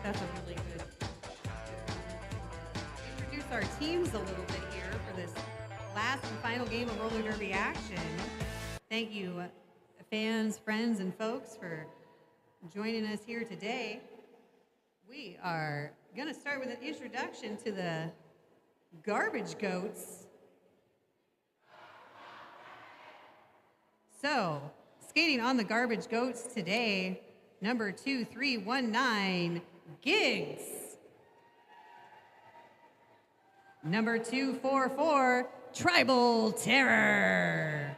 That's a really good. Introduce our teams a little bit here for this last and final game of roller derby action. Thank you, fans, friends, and folks for joining us here today. We are going to start with an introduction to the Garbage Goats. So, skating on the Garbage Goats today, number 2319, Gigs. Number 244, Tribal Terror.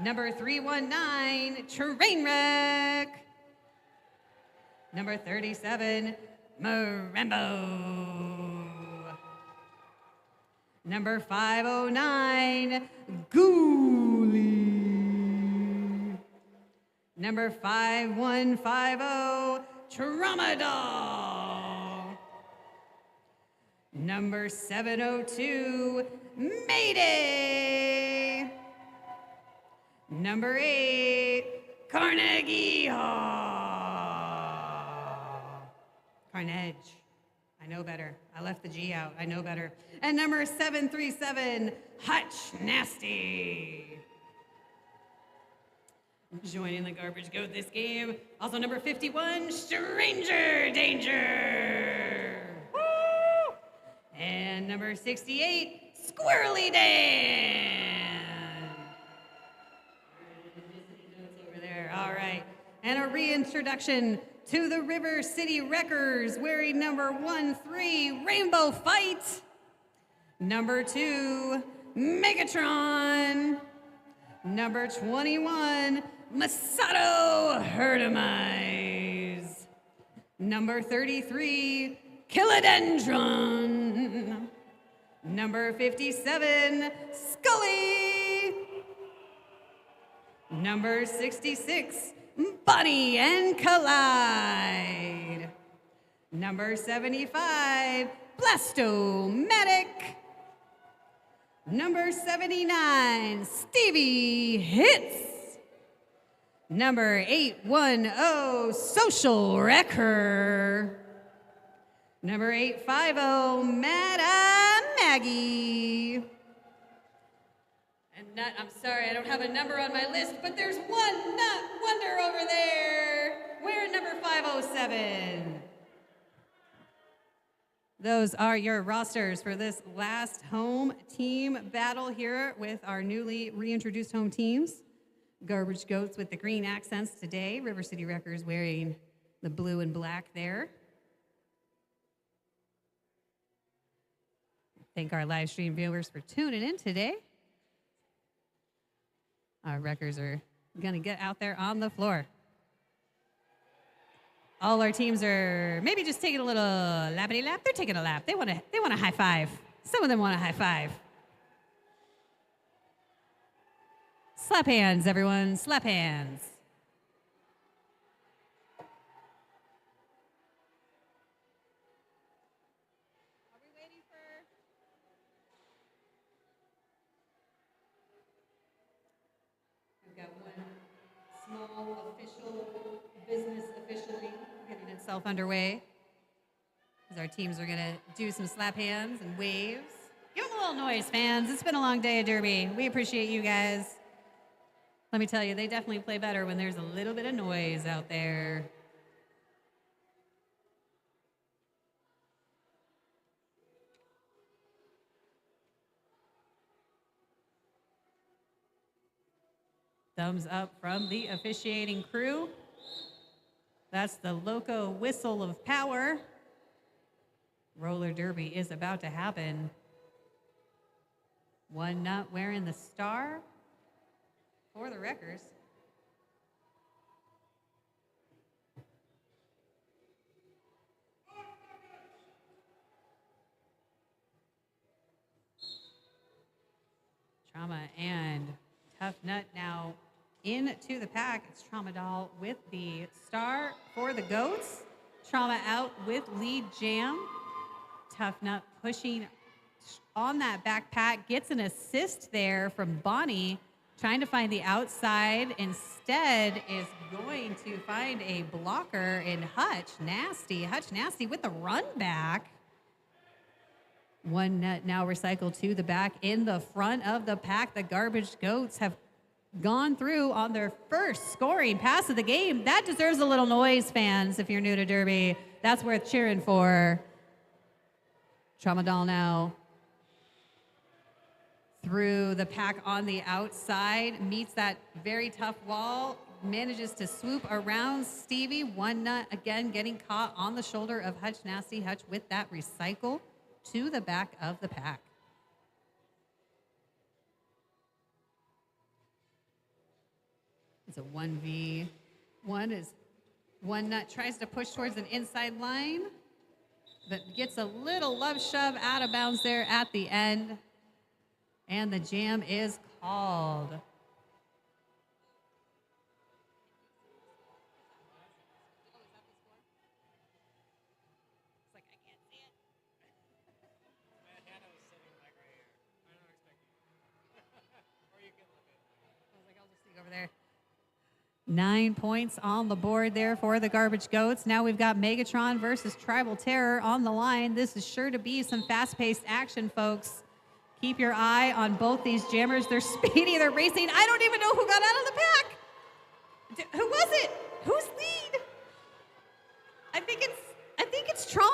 Number 319, Trainwreck. Number 37, Marambo. Number 509, Ghoulie. Number 5150, Tramadol. Number 702, Mayday. Number 8, Carnegie Hall. Carnage. I know better. I left the G out. I know better. And number 737, Hutch Nasty. Joining the Garbage Goat this game, also number 51, Stranger Danger. Woo! And number 68, Squirrely Dan. Over there. All right. And a reintroduction to the River City Wreckers, wearing number 13, Rainbow Fight. Number 2, Megatron. Number 21, Masato Hertemize. Number 33, Kilodendron. Number 57, Scully. Number 66, Bunny and Collide. Number 75, Blastomatic. Number 79, Stevie Hits. Number 810, Social Wrecker. Number 850, Mad Maggie. And Nut, I'm sorry, I don't have a number on my list, but there's one Nut Wonder over there. We're number 507. Those are your rosters for this last home team battle here with our newly reintroduced home teams. Garbage Goats with the green accents today. River City Wreckers wearing the blue and black there. Thank our live stream viewers for tuning in today. Our Wreckers are going to get out there on the floor. All our teams are maybe just taking a little lappity lap. They're taking a lap. They want a high five. Some of them want a high five. Slap hands, everyone. Slap hands. Are we waiting for? We've got one small official business officially getting itself underway. As our teams are going to do some slap hands and waves. Give them a little noise, fans. It's been a long day of Derby. We appreciate you guys. Let me tell you, they definitely play better when there's a little bit of noise out there. Thumbs up from the officiating crew. That's the Loco Whistle of Power. Roller Derby is about to happen. One Nut wearing the star for the Wreckers. Trauma and Tough Nut now into the pack. It's Tramadol with the star for the Goats. Trauma out with lead jam. Tough Nut pushing on that backpack, gets an assist there from Bonnie trying to find the outside. Instead is going to find a blocker in Hutch Nasty. Hutch Nasty with the run back. One net now recycled to the back in the front of the pack. The Garbage Goats have gone through on their first scoring pass of the game. That deserves a little noise, fans, if you're new to Derby. That's worth cheering for. Tramadol now through the pack on the outside, meets that very tough wall, manages to swoop around Stevie. One nut again getting caught on the shoulder of Hutch Nasty. Hutch with that recycle to the back of the pack. It's a 1v1 as One Nut tries to push towards an inside line, but gets a little love shove out of bounds there at the end. And the jam is called. It's like I can't see it. Hannah was sitting like right here. I don't expect you. Or you can look at it. I was like, I'll just sneak over there. 9 points on the board there for the Garbage Goats. Now we've got Megatron versus Tribal Terror on the line. This is sure to be some fast-paced action, folks. Keep your eye on both these jammers. They're speedy, they're racing. I don't even know who got out of the pack. Who was it? Who's lead? I think it's Tron.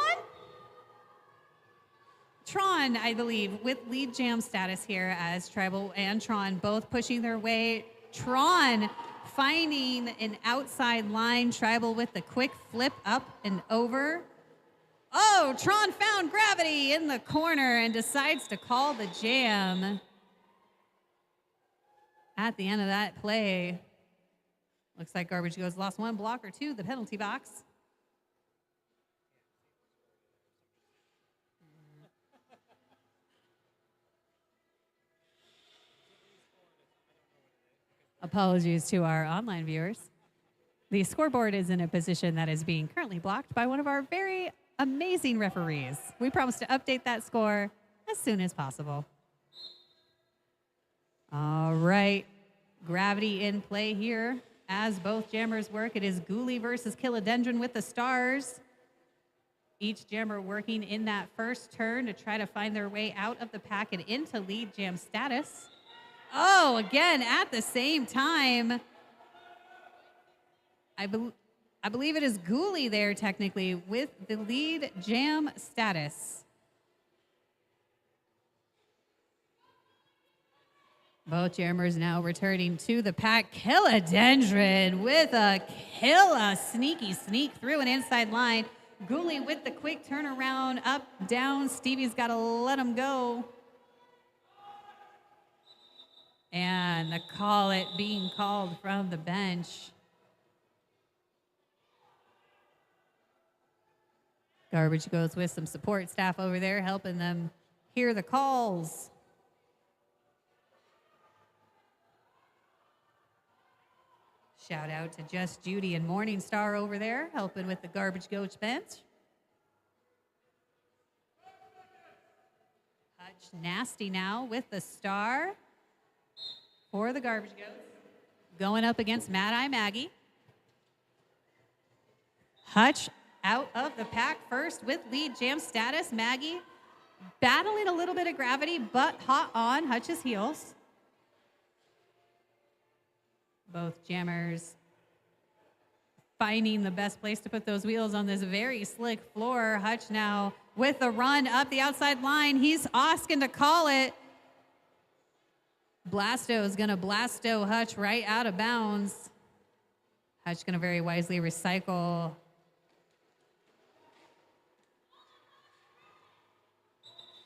Tron, I believe, with lead jam status here as Tribal and Tron both pushing their way. Tron finding an outside line. Tribal with the quick flip up and over. Oh, Tron found gravity in the corner and decides to call the jam. At the end of that play, looks like Garbage Goes lost one blocker to the penalty box. Apologies to our online viewers. The scoreboard is in a position that is being currently blocked by one of our very amazing referees. We promise to update that score as soon as possible. All right, gravity in play here as both jammers work. It is Ghoulie versus Kilodendron with the stars. Each jammer working in that first turn to try to find their way out of the pack and into lead jam status. Oh, again, at the same time, I believe it is Ghoulie there, technically, with the lead jam status. Both jammers now returning to the pack. Kilodendron with a sneaky sneak through an inside line. Ghoulie with the quick turnaround, up, down. Stevie's got to let him go. And the call it being called from the bench. Garbage Goes with some support staff over there helping them hear the calls. Shout out to Just Judy and Morningstar over there helping with the Garbage Goats bench. Hutch Nasty now with the star for the Garbage Goats. Going up against Mad Eye Maggie. Hutch out of the pack first with lead jam status. Maggie battling a little bit of gravity, but hot on Hutch's heels. Both jammers finding the best place to put those wheels on this very slick floor. Hutch now with the run up the outside line. He's asking to call it. Blasto is going to blasto Hutch right out of bounds. Hutch going to very wisely recycle.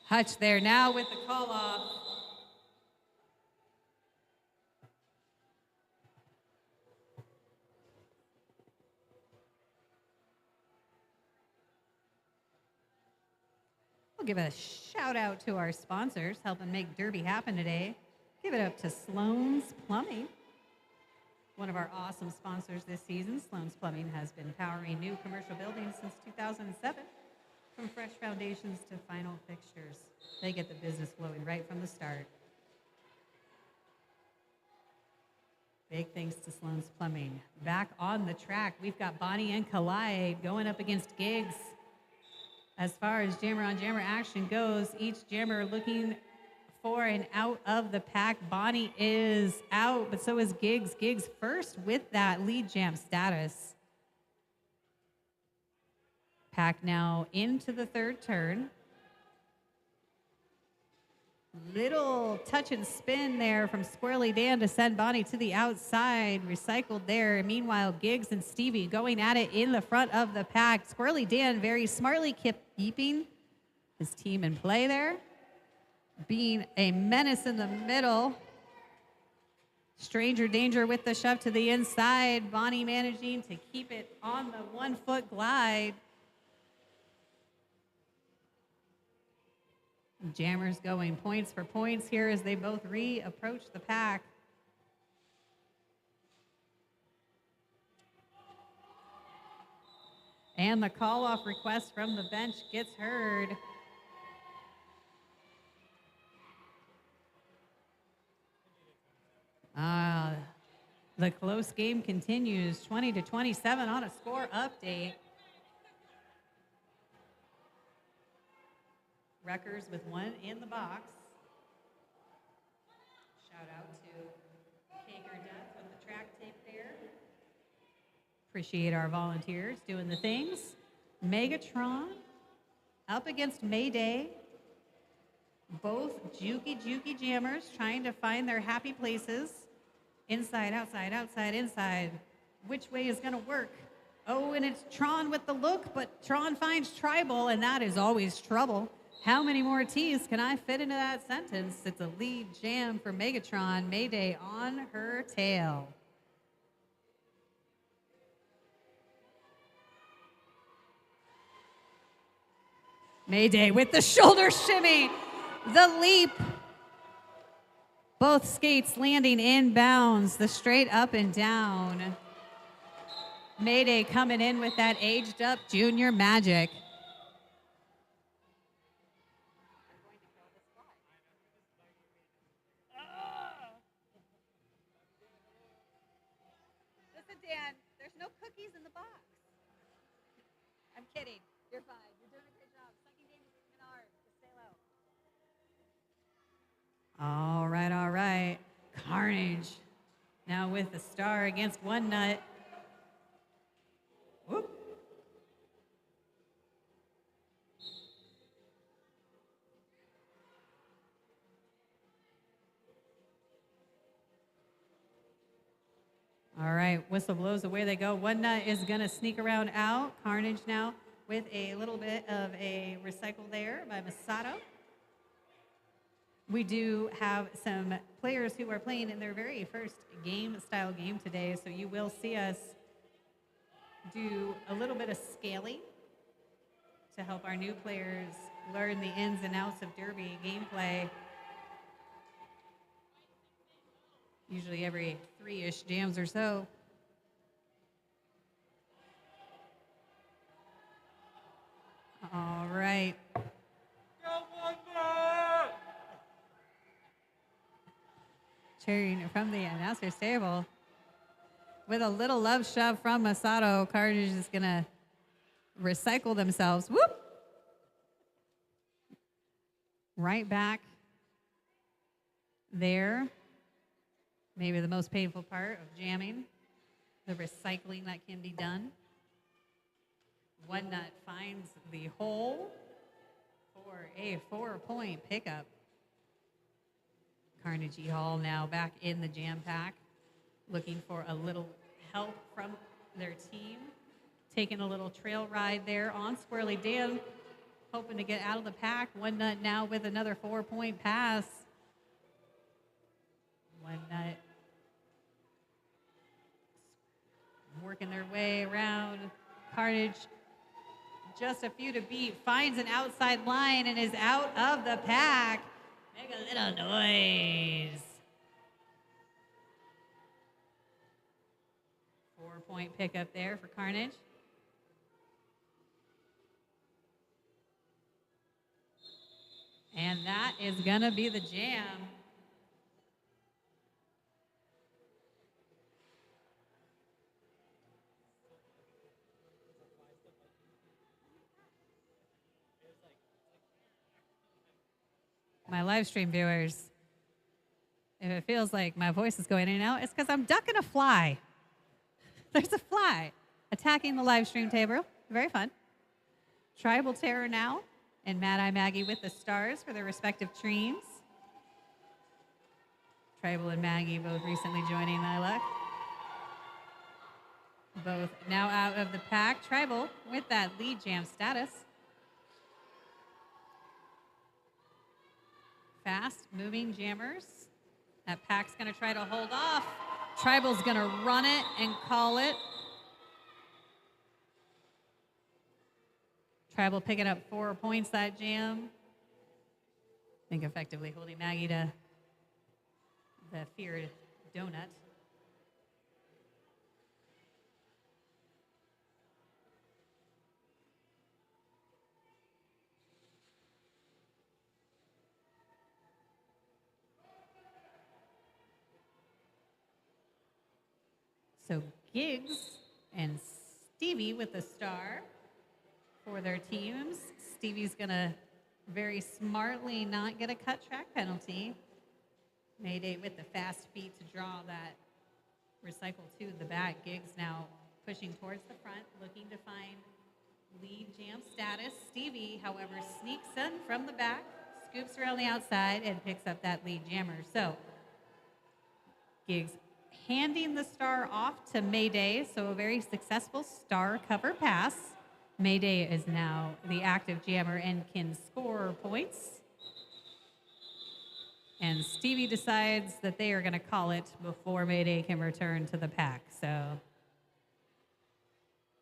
Hutch there now with the call off. We'll give a shout out to our sponsors helping make Derby happen today. Give it up to Sloan's Plumbing, one of our awesome sponsors this season. Sloan's Plumbing has been powering new commercial buildings since 2007. From fresh foundations to final fixtures, they get the business flowing right from the start. Big thanks to Sloan's Plumbing. Back on the track, we've got Bonnie and Collide going up against Gigs. As far as jammer on jammer action goes, each jammer looking for an out of the pack. Bonnie is out, but so is Gigs. Gigs first with that lead jam status. Pack now into the third turn. Little touch and spin there from Squirrely Dan to send Bonnie to the outside. Recycled there. Meanwhile, Gigs and Stevie going at it in the front of the pack. Squirrely Dan very smartly keeping his team in play there. Being a menace in the middle. Stranger Danger with the shove to the inside. Bonnie managing to keep it on the 1 foot glide. Jammers going points for points here as they both re-approach the pack. And the call-off request from the bench gets heard. The close game continues, 20-27 on a score update. Wreckers with one in the box. Shout out to Coeur with the track tape there. Appreciate our volunteers doing the things. Megatron up against Mayday. Both jukey jammers trying to find their happy places. Inside, outside, outside, inside. Which way is gonna work? Oh, and it's Tron with the look, but Tron finds Tribal, and that is always trouble. How many more T's can I fit into that sentence? It's a lead jam for Megatron. Mayday on her tail. Mayday with the shoulder shimmy. The leap. Both skates landing inbounds. The straight up and down. Mayday coming in with that aged up junior magic. Dan, there's no cookies in the box. I'm kidding. You're fine. You're doing a great job. Second game is Menard. Just stay low. All right. Carnage. Now with the star against One Nut. Whoop. All right, whistle blows, away they go. One Nut is gonna sneak around out. Carnage now with a little bit of a recycle there by Masato. We do have some players who are playing in their very first style game today, so you will see us do a little bit of scaling to help our new players learn the ins and outs of Derby gameplay. Usually every 3-ish jams or so. All right. Cheering from the announcer's table. With a little love shove from Masato, Carnage is gonna recycle themselves. Whoop! Right back there. Maybe the most painful part of jamming, the recycling that can be done. One Nut finds the hole for a 4-point pickup. Carnegie Hall now back in the jam pack, looking for a little help from their team. Taking a little trail ride there on Squirrely Dan, hoping to get out of the pack. One Nut now with another 4-point pass. One Nut working their way around. Carnage, just a few to beat, finds an outside line and is out of the pack. Make a little noise. 4-point pickup there for Carnage. And that is gonna be the jam. My live stream viewers, if it feels like my voice is going in and out, it's because I'm ducking a fly. There's a fly attacking the live stream table. Very fun. Tribal Terror now, and Mad Eye Maggie with the stars for their respective teams. Tribal and Maggie both recently joining Lilac. Both now out of the pack. Tribal with that lead jam status. Fast moving jammers. That pack's gonna try to hold off. Tribal's gonna run it and call it. Tribal picking up 4 points that jam. I think effectively holding Maggie to the feared donut. So Giggs and Stevie with the star for their teams. Stevie's gonna very smartly not get a cut track penalty. Mayday with the fast feet to draw that recycle to the back. Giggs now pushing towards the front, looking to find lead jam status. Stevie, however, sneaks in from the back, scoops around the outside, and picks up that lead jammer. So Giggs handing the star off to Mayday, so a very successful star cover pass. Mayday is now the active jammer and can score points. And Stevie decides that they are going to call it before Mayday can return to the pack. So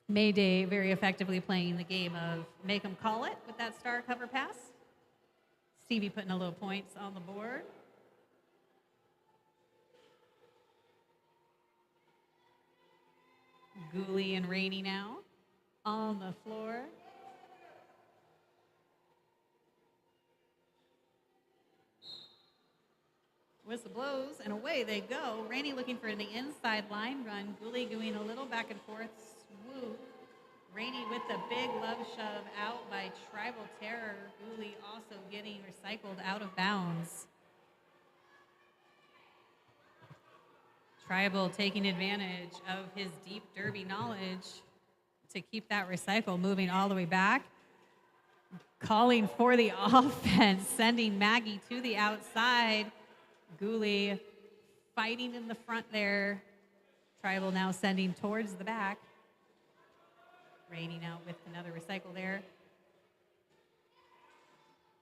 Mayday very effectively playing the game of make them call it with that star cover pass. Stevie putting a little points on the board. Ghoulie and Rainey now on the floor. Whistle blows, and away they go. Rainey looking for the inside line run. Ghoulie doing a little back and forth swoop. Rainey with the big love shove out by Tribal Terror. Ghoulie also getting recycled out of bounds. Tribal taking advantage of his deep derby knowledge to keep that recycle moving all the way back. Calling for the offense, sending Maggie to the outside. Ghoulie fighting in the front there. Tribal now sending towards the back. Rainey now with another recycle there.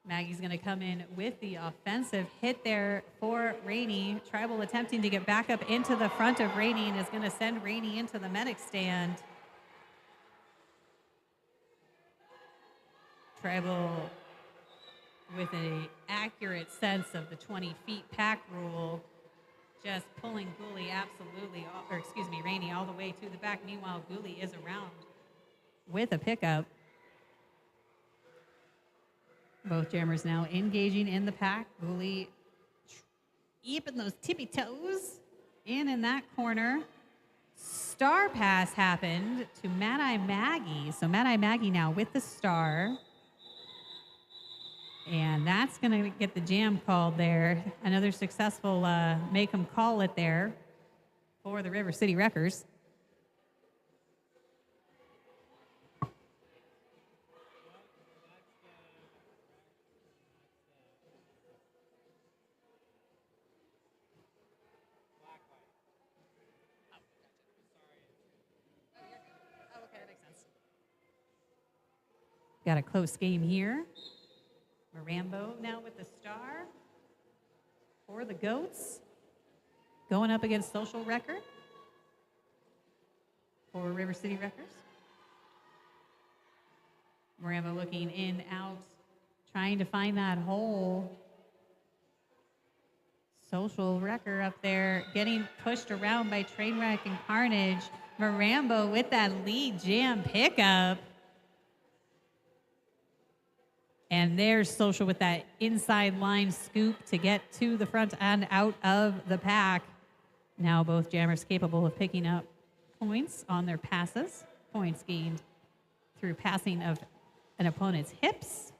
Maggie's going to come in with the offensive hit there for Rainey. Tribal attempting to get back up into the front of Rainey and is going to send Rainey into the medic stand. Tribal with an accurate sense of the 20 feet pack rule, just pulling Ghoulie absolutely, or excuse me, Rainey all the way to the back. Meanwhile, Ghoulie is around with a pickup. Both jammers now engaging in the pack. Ghoulie keeping those tippy toes in that corner. Star pass happened to Mad Eye Maggie. So Mad Eye Maggie now with the star. And that's going to get the jam called there. Another successful make them call it there for the River City Wreckers. Got a close game here. Marambo now with the star for the Goats. Going up against Social Wrecker for River City Wreckers. Marambo looking in, out, trying to find that hole. Social Wrecker up there getting pushed around by Trainwreck and Carnage. Marambo with that lead jam pickup. And there's Social with that inside line scoop to get to the front and out of the pack. Now both jammers capable of picking up points on their passes. Points gained through passing of an opponent's hips.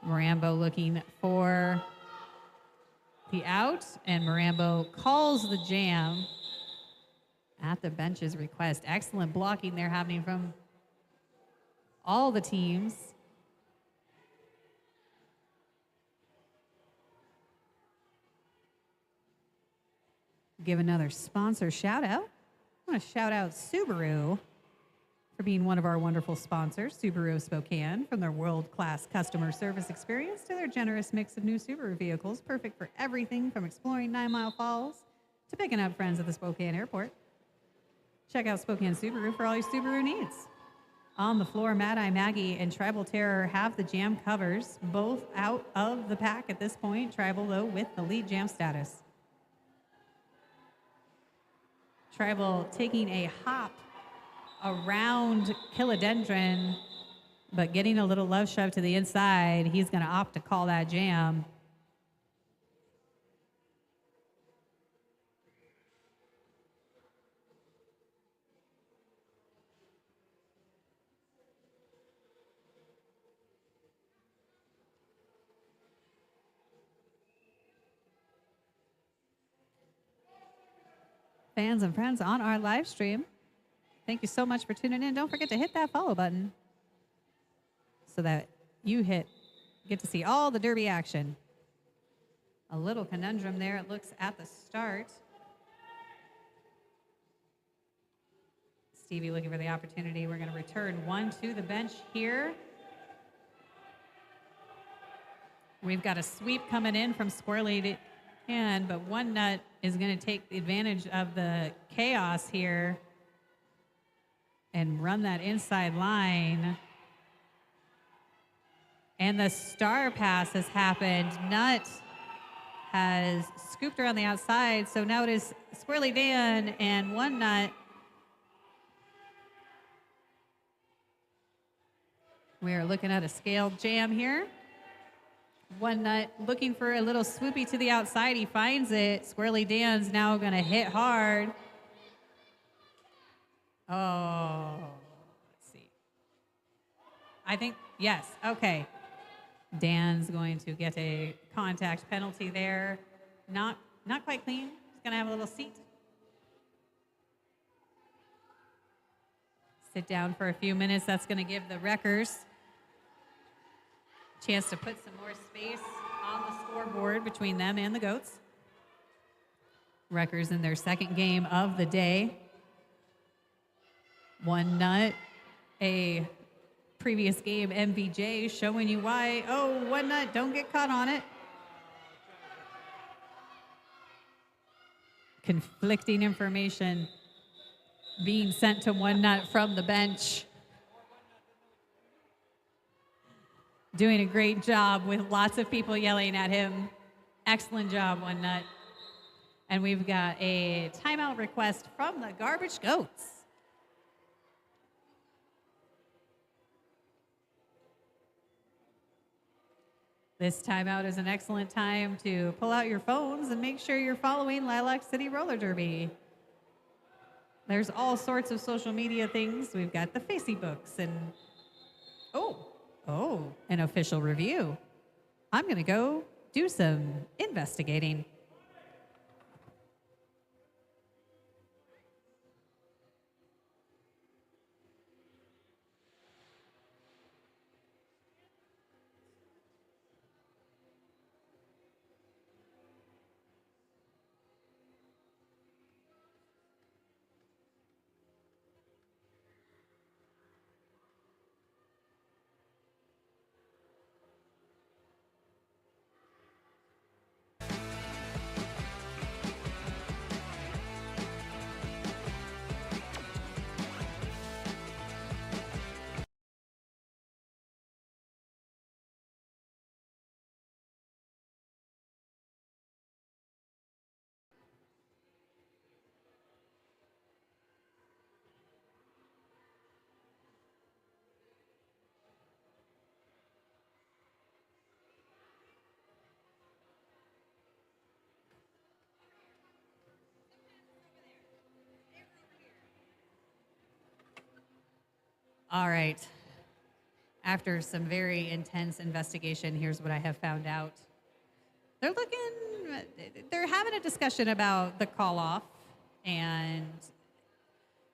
Marambo looking for the out, and Marambo calls the jam at the bench's request. Excellent blocking there happening from all the teams. Give another sponsor shout out. I want to shout out Subaru for being one of our wonderful sponsors, Subaru of Spokane, from their world-class customer service experience to their generous mix of new Subaru vehicles, perfect for everything from exploring 9 Mile Falls to picking up friends at the Spokane airport. Check out Spokane Subaru for all your Subaru needs. On the floor, Mad Eye Maggie and Tribal Terror have the jam covers, both out of the pack at this point. Tribal, though, with the lead jam status. Tribal taking a hop around Philodendron, but getting a little love shove to the inside. He's going to opt to call that jam. Fans and friends on our live stream, thank you so much for tuning in. Don't forget to hit that follow button so that you get to see all the Derby action. A little conundrum there, it looks, at the start. Stevie looking for the opportunity. We're going to return one to the bench here. We've got a sweep coming in from Squirrely Dan, but One Nut is going to take advantage of the chaos here and run that inside line. And the star pass has happened. Nut has scooped around the outside, so now it is Squirrely Dan and One Nut. We are looking at a scaled jam here. One Nut looking for a little swoopy to the outside. He finds it. Squirrely Dan's now going to hit hard. Oh, let's see. I think, yes, okay. Dan's going to get a contact penalty there. Not quite clean. He's going to have a little seat. Sit down for a few minutes. That's going to give the Wreckers a chance to put some more space on the scoreboard between them and the Goats. Wreckers in their second game of the day. One Nut, a previous game MVJ, showing you why. Oh, One Nut, don't get caught on it. Conflicting information being sent to One Nut from the bench. Doing a great job with lots of people yelling at him. Excellent job, One Nut. And we've got a timeout request from the Garbage Goats. This timeout is an excellent time to pull out your phones and make sure you're following Lilac City Roller Derby. There's all sorts of social media things. We've got the Facebooks and, an official review. I'm going to go do some investigating. All right. after some very intense investigation, here's what I have found out. They're having a discussion about the call off and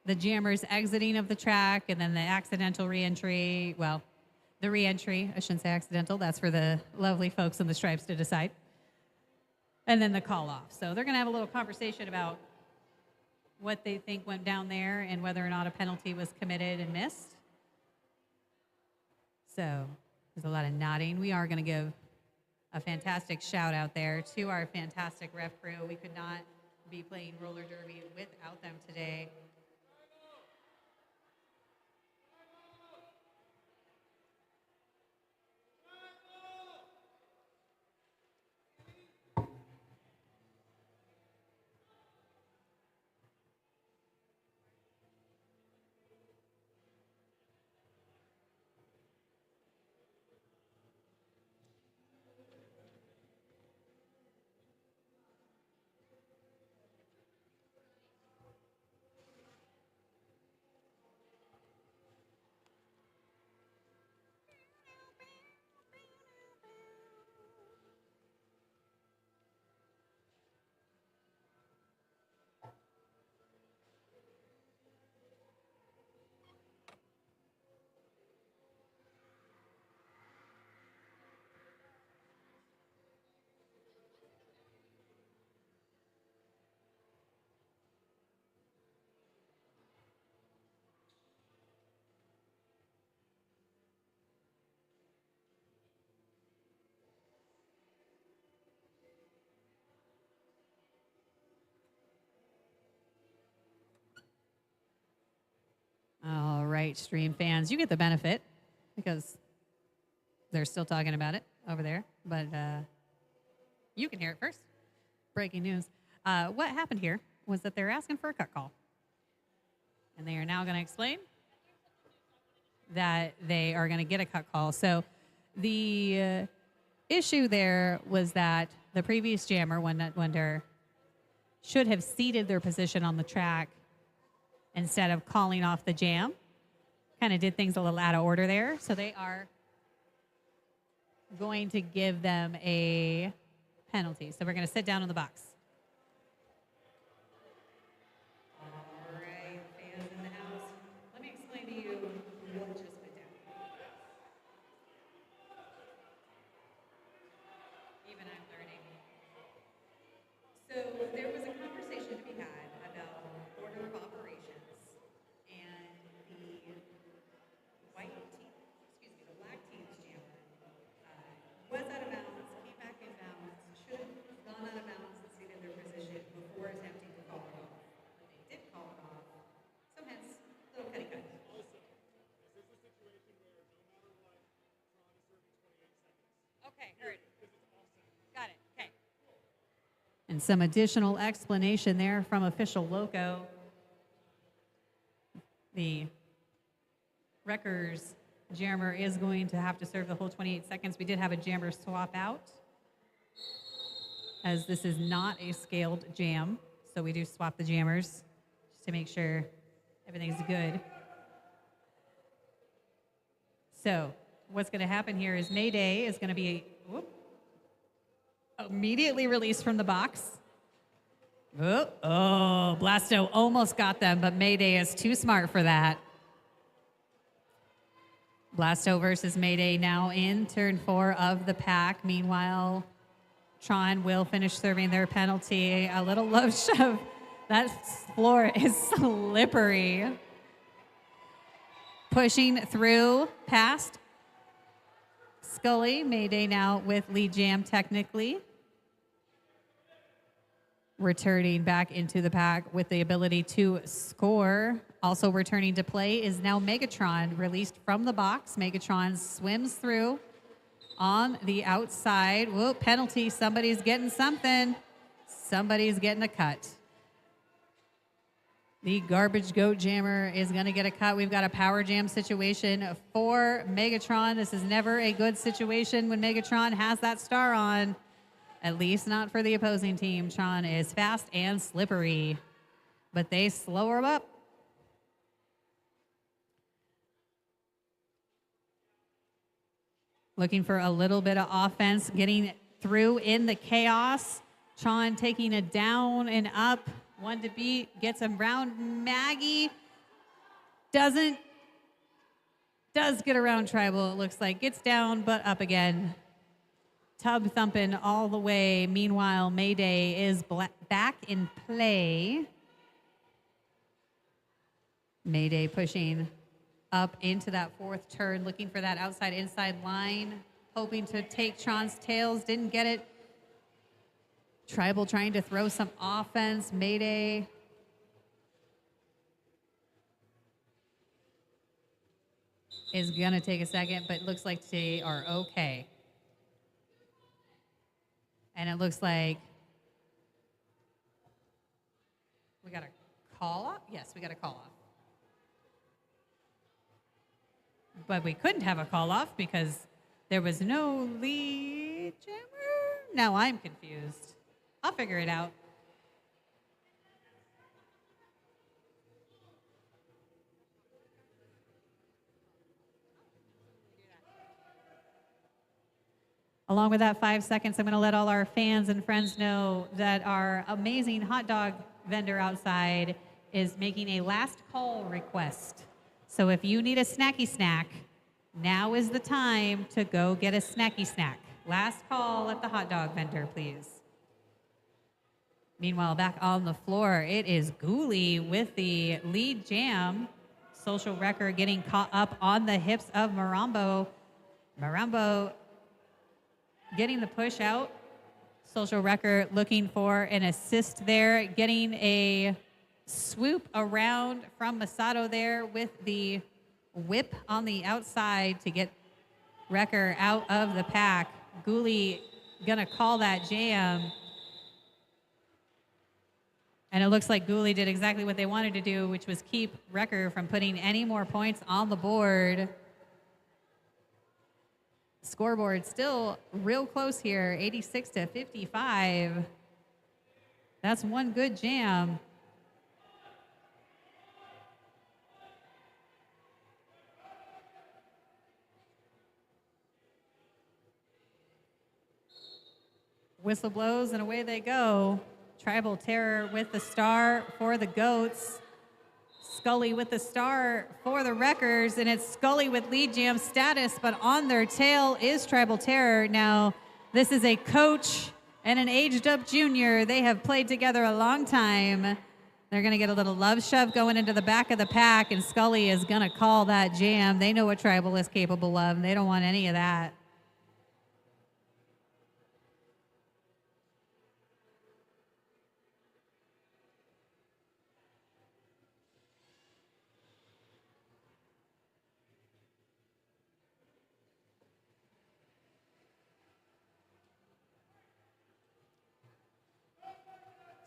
the jammers exiting of the track and then the accidental reentry. Well, the reentry, I shouldn't say accidental, that's for the lovely folks in the stripes to decide. And then the call off. So they're going to have a little conversation about what they think went down there and whether or not a penalty was committed and missed. So there's a lot of nodding. We are going to give a fantastic shout out there to our fantastic ref crew. We could not be playing roller derby without them today. All right, stream fans, you get the benefit because they're still talking about it over there, but you can hear it first. Breaking news. What happened here was that they're asking for a cut call, and they are now going to explain that they are going to get a cut call. So the issue there was that the previous jammer, Wonder, should have ceded their position on the track instead of calling off the jam. Kind of did things a little out of order there. So they are going to give them a penalty. So we're going to sit down in the box. All right, fans in the house, let me explain to you what just went down. Even I'm learning. So there was a conversation to be had about order of operations. Black team's jammer was out of bounds, came back in bounds, should have gone out of bounds and stayed in their position before attempting to call it off. But they did call it off. So hence, little cutty cut. Also, this is a situation where no matter what, Tron is serving 28 seconds. Okay, heard. Because it's offset. Got it. Okay. And some additional explanation there from official Loco. The Wreckers jammer is going to have to serve the whole 28 seconds. We did have a jammer swap out, as this is not a scaled jam. So we do swap the jammers just to make sure everything's good. So what's going to happen here is Mayday is going to be immediately released from the box. Oh, Blasto almost got them, but Mayday is too smart for that. Blasto versus Mayday now in turn 4 of the pack. Meanwhile, Tron will finish serving their penalty. A little love shove. That floor is slippery. Pushing through past Scully. Mayday now with lead jam technically. Returning back into the pack with the ability to score. Also returning to play is now Megatron, released from the box. Megatron swims through on the outside. Whoa, penalty. Somebody's getting something. Somebody's getting a cut. The Garbage Goat Jammer is going to get a cut. We've got a power jam situation for Megatron. This is never a good situation when Megatron has that star on. At least not for the opposing team. Tron is fast and slippery, but they slow her up. Looking for a little bit of offense, getting through in the chaos. Chon taking it down and up. One to beat, gets him round. Maggie does get around Tribal, it looks like. Gets down, but up again. Tub thumping all the way. Meanwhile, Mayday is back in play. Mayday pushing up into that fourth turn, looking for that outside-inside line, hoping to take Tron's tails, didn't get it. Tribal trying to throw some offense. Mayday is gonna take a second, but it looks like they are okay. And it looks like we got a call off? Yes, we got a call off. But we couldn't have a call off because there was no lead jammer. Now I'm confused. I'll figure it out. Along with that 5 seconds, I'm going to let all our fans and friends know that our amazing hot dog vendor outside is making a last call request. So if you need a snacky snack, now is the time to go get a snacky snack. Last call at the hot dog vendor, please. Meanwhile, back on the floor, it is Ghoulie with the lead jam. Social Record getting caught up on the hips of Marambo. Marambo getting the push out. Social Record looking for an assist there, getting a swoop around from Masato there with the whip on the outside to get Wrecker out of the pack. Ghoulie gonna call that jam. And it looks like Ghoulie did exactly what they wanted to do, which was keep Wrecker from putting any more points on the board. Scoreboard still real close here, 86 to 55. That's one good jam. Whistle blows and away they go. Tribal Terror with the star for the Goats. Scully with the star for the Wreckers, and it's Scully with lead jam status, but on their tail is Tribal Terror. Now, this is a coach and an aged up junior. They have played together a long time. They're gonna get a little love shove going into the back of the pack, and Scully is gonna call that jam. They know what Tribal is capable of, and they don't want any of that.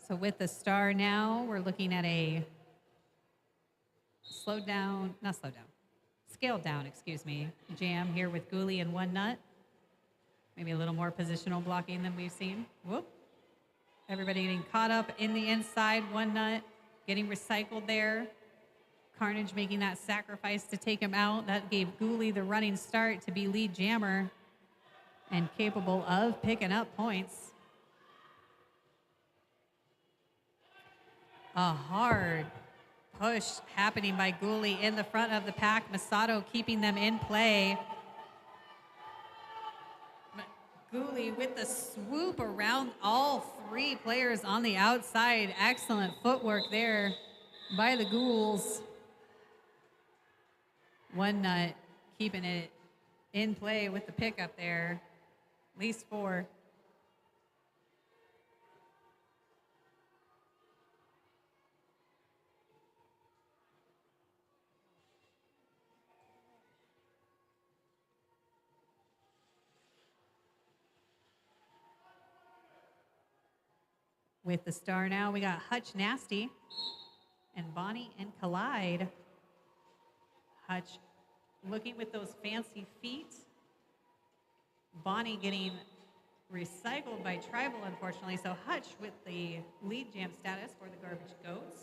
So with the star now, we're looking at a scaled down, jam here with Ghoulie and One Nut. Maybe a little more positional blocking than we've seen. Whoop. Everybody getting caught up in the inside. One Nut getting recycled there. Carnage making that sacrifice to take him out. That gave Ghoulie the running start to be lead jammer and capable of picking up points. A hard push happening by Ghoulie in the front of the pack. Masato keeping them in play. Ghoulie with the swoop around all three players on the outside. Excellent footwork there by the Ghouls. One Nut keeping it in play with the pickup there. At least four. With the star now, we got Hutch Nasty and Bonnie and Collide. Hutch looking with those fancy feet. Bonnie getting recycled by Tribal, unfortunately. So Hutch with the lead jam status for the Garbage Goats.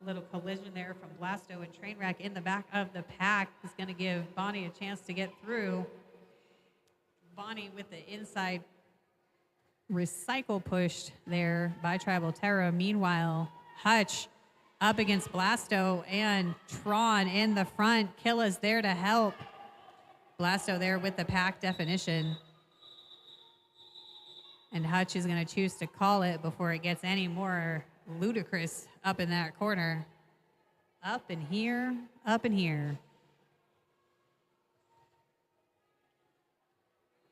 A little collision there from Blasto and Trainwreck in the back of the pack is going to give Bonnie a chance to get through. Bonnie with the inside recycle push there by Tribal Terra. Meanwhile, Hutch up against Blasto and Tron in the front. Killa's there to help. Blasto there with the pack definition. And Hutch is going to choose to call it before it gets any more ludicrous up in that corner. Up and here, up and here.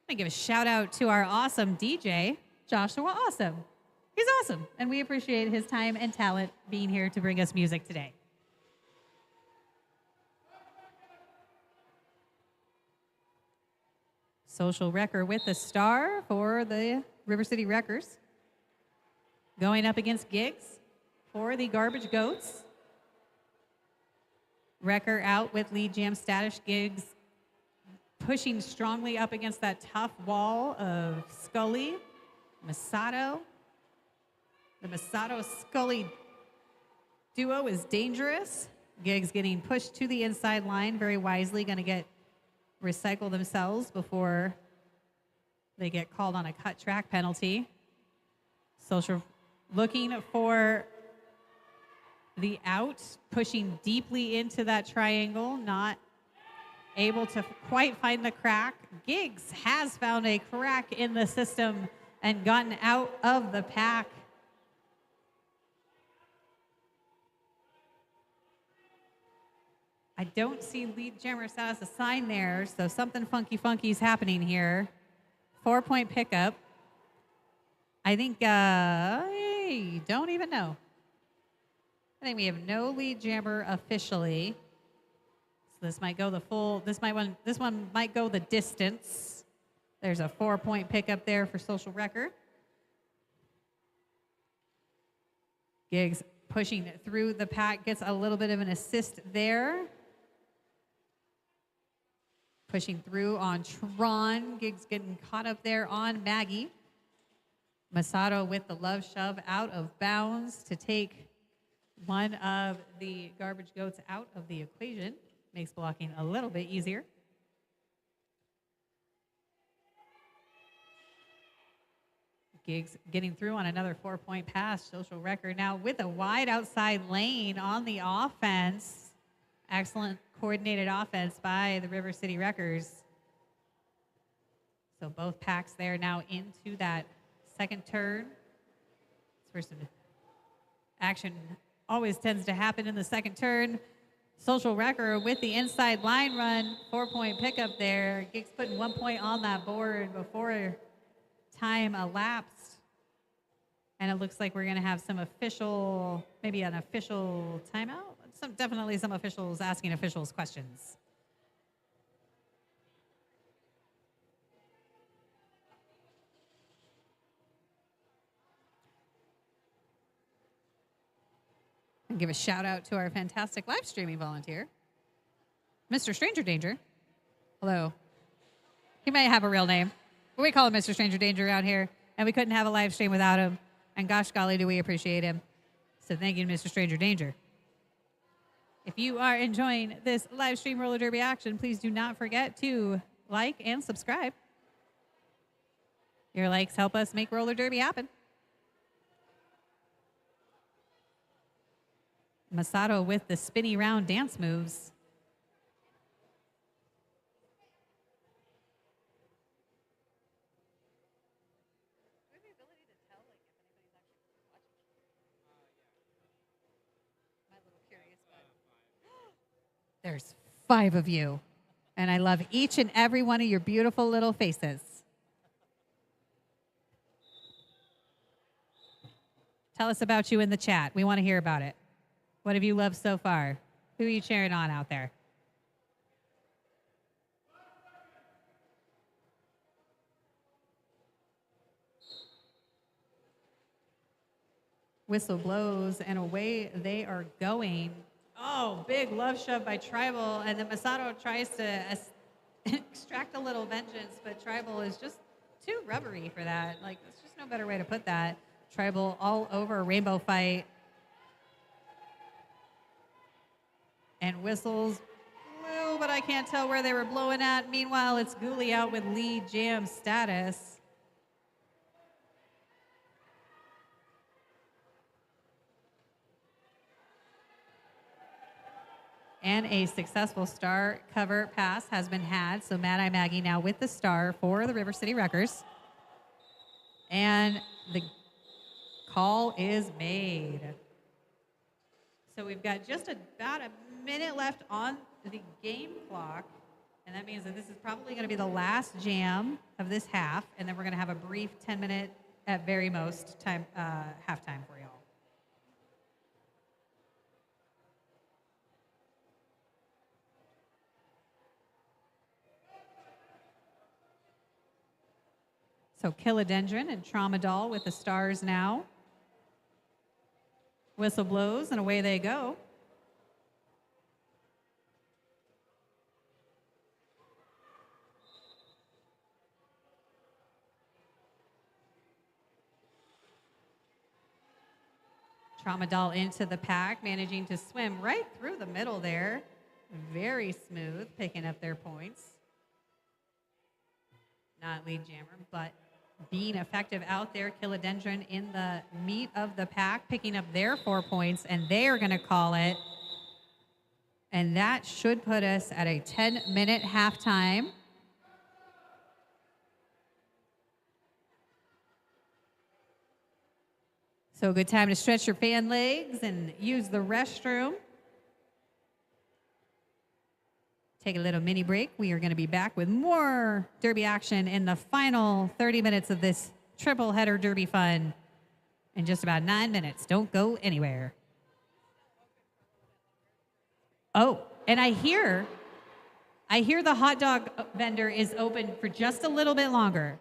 I give a shout out to our awesome DJ, Joshua Awesome. He's awesome, and we appreciate his time and talent being here to bring us music today. Social Wrecker with the star for the River City Wreckers. Going up against Gigs for the Garbage Goats. Wrecker out with lead jam status. Gigs pushing strongly up against that tough wall of Scully, Masato. The Masato-Scully duo is dangerous. Gigs getting pushed to the inside line very wisely, going to recycle themselves before they get called on a cut track penalty. Social looking for the out, pushing deeply into that triangle, not able to quite find the crack. Gigs has found a crack in the system and gotten out of the pack. I don't see lead jammer status assigned there, so something funky is happening here. 4-point pickup. I think, I don't even know. I think we have no lead jammer officially. So this might go the full, this one might go the distance. There's a 4-point pickup there for Social Wrecker. Gigs pushing through the pack, gets a little bit of an assist there. Pushing through on Tron. Gigs getting caught up there on Maggie. Masato with the love shove out of bounds to take one of the Garbage Goats out of the equation. Makes blocking a little bit easier. Gigs getting through on another 4-point pass. Social Wrecker now with a wide outside lane on the offense. Excellent coordinated offense by the River City Wreckers. So both packs there now into that second turn. It's where some action always tends to happen in the second turn. Social Wrecker with the inside line run, 4-point pickup there. Gigs putting 1 point on that board before time elapsed. And it looks like we're going to have some official, maybe an official timeout. Definitely some officials asking officials questions. And give a shout out to our fantastic live streaming volunteer, Mr. Stranger Danger. Hello. He may have a real name, but we call him Mr. Stranger Danger around here, and we couldn't have a live stream without him. And gosh golly, do we appreciate him. So thank you, Mr. Stranger Danger. If you are enjoying this live stream roller derby action, please do not forget to like and subscribe. Your likes help us make roller derby happen. Masato with the spinny round dance moves. There's 5 of you, and I love each and every one of your beautiful little faces. Tell us about you in the chat. We want to hear about it. What have you loved so far? Who are you cheering on out there? Whistle blows, and away they are going. Oh, big love shove by Tribal, and then Masato tries to extract a little vengeance, but Tribal is just too rubbery for that. Like, there's just no better way to put that. Tribal all over Rainbow Fight. And Whistles, little but I can't tell where they were blowing at. Meanwhile, it's Gooley out with lead jam status. And a successful star cover pass has been had. So Mad Eye Maggie now with the star for the River City Wreckers. And the call is made. So we've got just about a minute left on the game clock. And that means that this is probably going to be the last jam of this half. And then we're going to have a brief 10-minute, at very most, time halftime for y'all. So Kilodendron and Tramadol with the stars now. Whistle blows and away they go. Tramadol into the pack, managing to swim right through the middle there. Very smooth, picking up their points. Not lead jammer, but being effective out there. Kilodendron in the meat of the pack, picking up their 4 points, and they are going to call it. And that should put us at a 10-minute halftime. So a good time to stretch your fan legs and use the restroom. Take a little mini break. We are going to be back with more Derby action in the final 30 minutes of this triple header Derby fun in just about 9 minutes. Don't go anywhere. Oh, and I hear the hot dog vendor is open for just a little bit longer.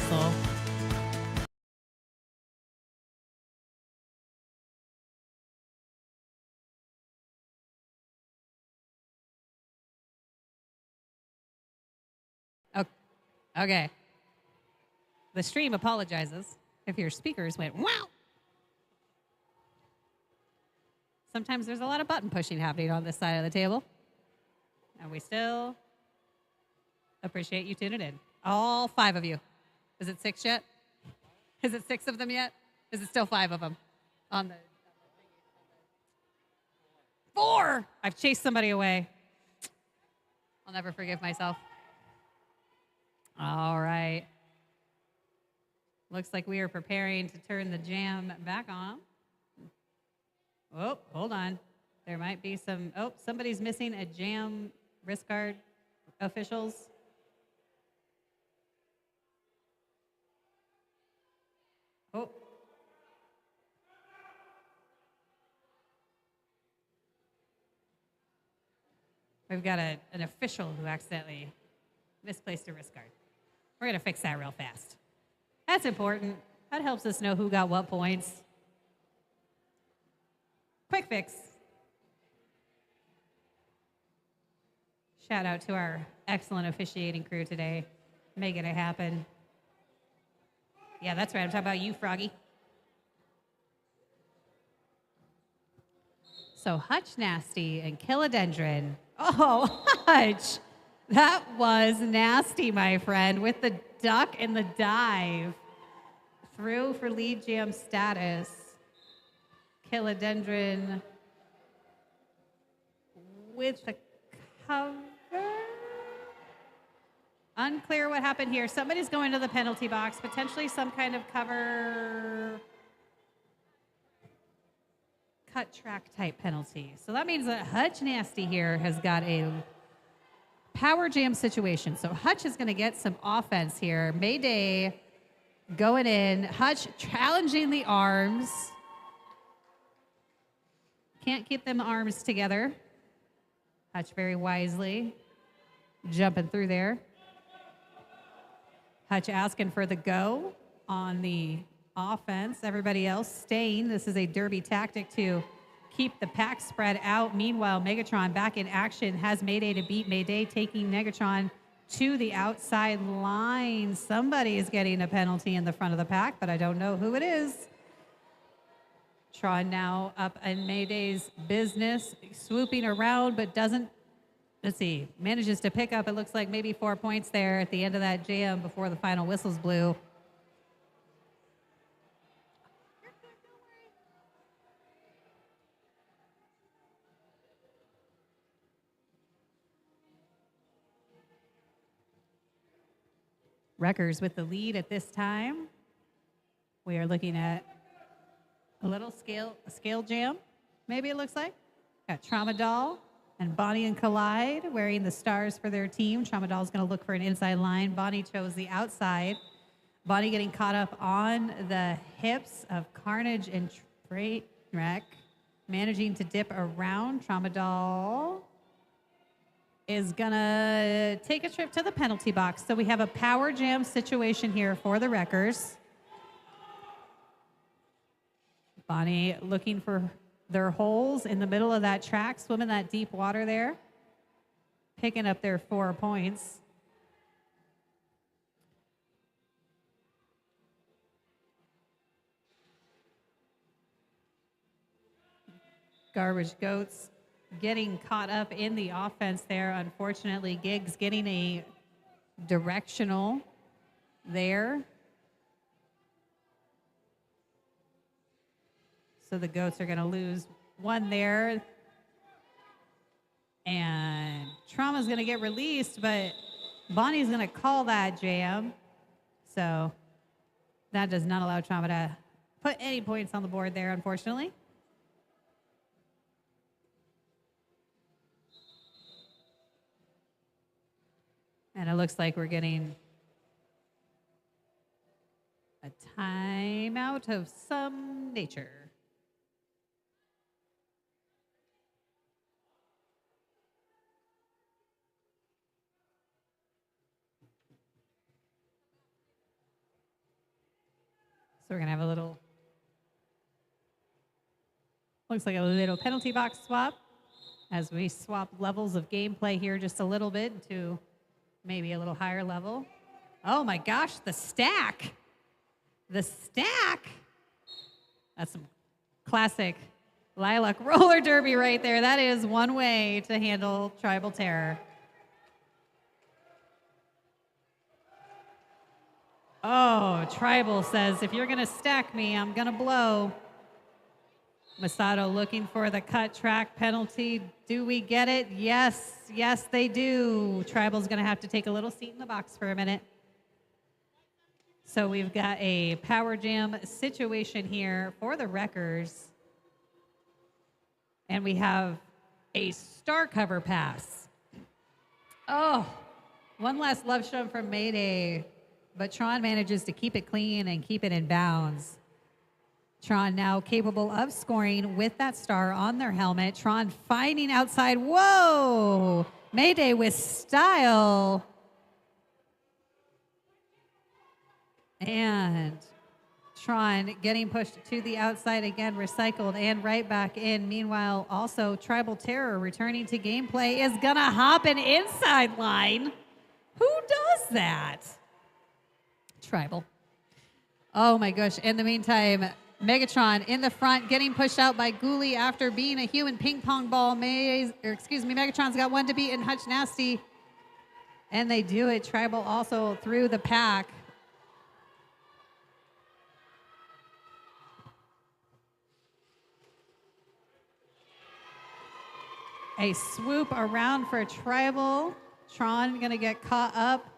whistle. Okay. The stream apologizes if your speakers went wow. Sometimes there's a lot of button pushing happening on this side of the table. And we still appreciate you tuning in. All 5 of you. Is it 6 yet? Is it 6 of them yet? Is it still 5 of them? On the 4! I've chased somebody away. I'll never forgive myself. All right. Looks like we are preparing to turn the jam back on. Oh, hold on. There might be some, somebody's missing a jam wrist guard officials. Oh. We've got an official who accidentally misplaced a wrist guard. We're going to fix that real fast. That's important. That helps us know who got what points. Quick fix. Shout out to our excellent officiating crew today, making it happen. Yeah, that's right. I'm talking about you, Froggy. So Hutch Nasty and Kilodendron. Oh, Hutch. That was nasty, my friend, with the duck and the dive. Through for lead jam status. Kilodendron with the cover. Unclear what happened here. Somebody's going to the penalty box, potentially some kind of cover cut track type penalty. So that means that Hutch Nasty here has got a power jam situation. So Hutch is going to get some offense here. Mayday going in. Hutch challenging the arms. Can't keep them arms together. Hutch very wisely jumping through there. Hutch asking for the go on the offense. Everybody else staying. This is a derby tactic to keep the pack spread out. Meanwhile, Megatron back in action has Mayday to beat. Mayday taking Megatron to the outside line. Somebody is getting a penalty in the front of the pack, but I don't know who it is. Tron now up in Mayday's business, swooping around, but doesn't, let's see, manages to pick up, it looks like maybe 4 points there at the end of that jam before the final whistles blew. Wreckers with the lead at this time. We are looking at a little scale jam, maybe it looks like. Got Tramadol and Bonnie and Collide wearing the stars for their team. Tramadol's going to look for an inside line. Bonnie chose the outside. Bonnie getting caught up on the hips of Carnage and Trainwreck, managing to dip around. Tramadol is going to take a trip to the penalty box. So we have a power jam situation here for the Wreckers. Bonnie looking for their holes in the middle of that track, swimming that deep water there, picking up their 4 points. Garbage Goats getting caught up in the offense there. Unfortunately, Giggs getting a directional there. So the Goats are going to lose one there. And Trauma's going to get released, but Bonnie's going to call that jam. So that does not allow Trauma to put any points on the board there, unfortunately. And it looks like we're getting a timeout of some nature. So we're going to have a little, looks like a little penalty box swap as we swap levels of gameplay here just a little bit to maybe a little higher level. Oh my gosh, the stack. The stack. That's some classic Lilac Roller Derby right there. That is one way to handle Tribal Terror. Oh, Tribal says, if you're going to stack me, I'm going to blow. Masato looking for the cut track penalty. Do we get it? Yes. Yes, they do. Tribal's going to have to take a little seat in the box for a minute. So we've got a power jam situation here for the Wreckers. And we have a star cover pass. Oh, one last love shove from Mayday. But Tron manages to keep it clean and keep it in bounds. Tron now capable of scoring with that star on their helmet. Tron finding outside. Whoa! Mayday with style. And Tron getting pushed to the outside again, recycled and right back in. Meanwhile, also Tribal Terror returning to gameplay is gonna hop an inside line. Who does that? Tribal. Oh my gosh. In the meantime, Megatron in the front getting pushed out by Ghoulie after being a human ping pong ball. Megatron's got one to beat in Hutch Nasty. And they do it. Tribal also through the pack. A swoop around for Tribal. Tron gonna get caught up.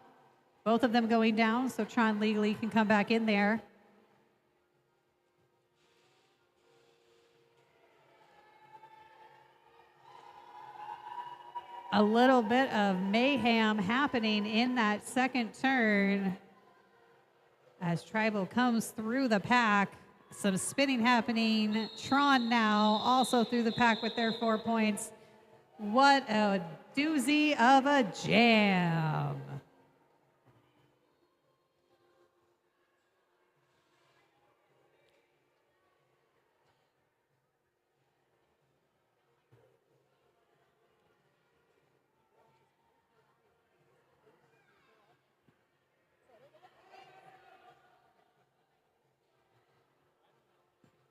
Both of them going down, so Tron legally can come back in there. A little bit of mayhem happening in that second turn as Tribal comes through the pack. Some spinning happening. Tron now also through the pack with their 4 points. What a doozy of a jam.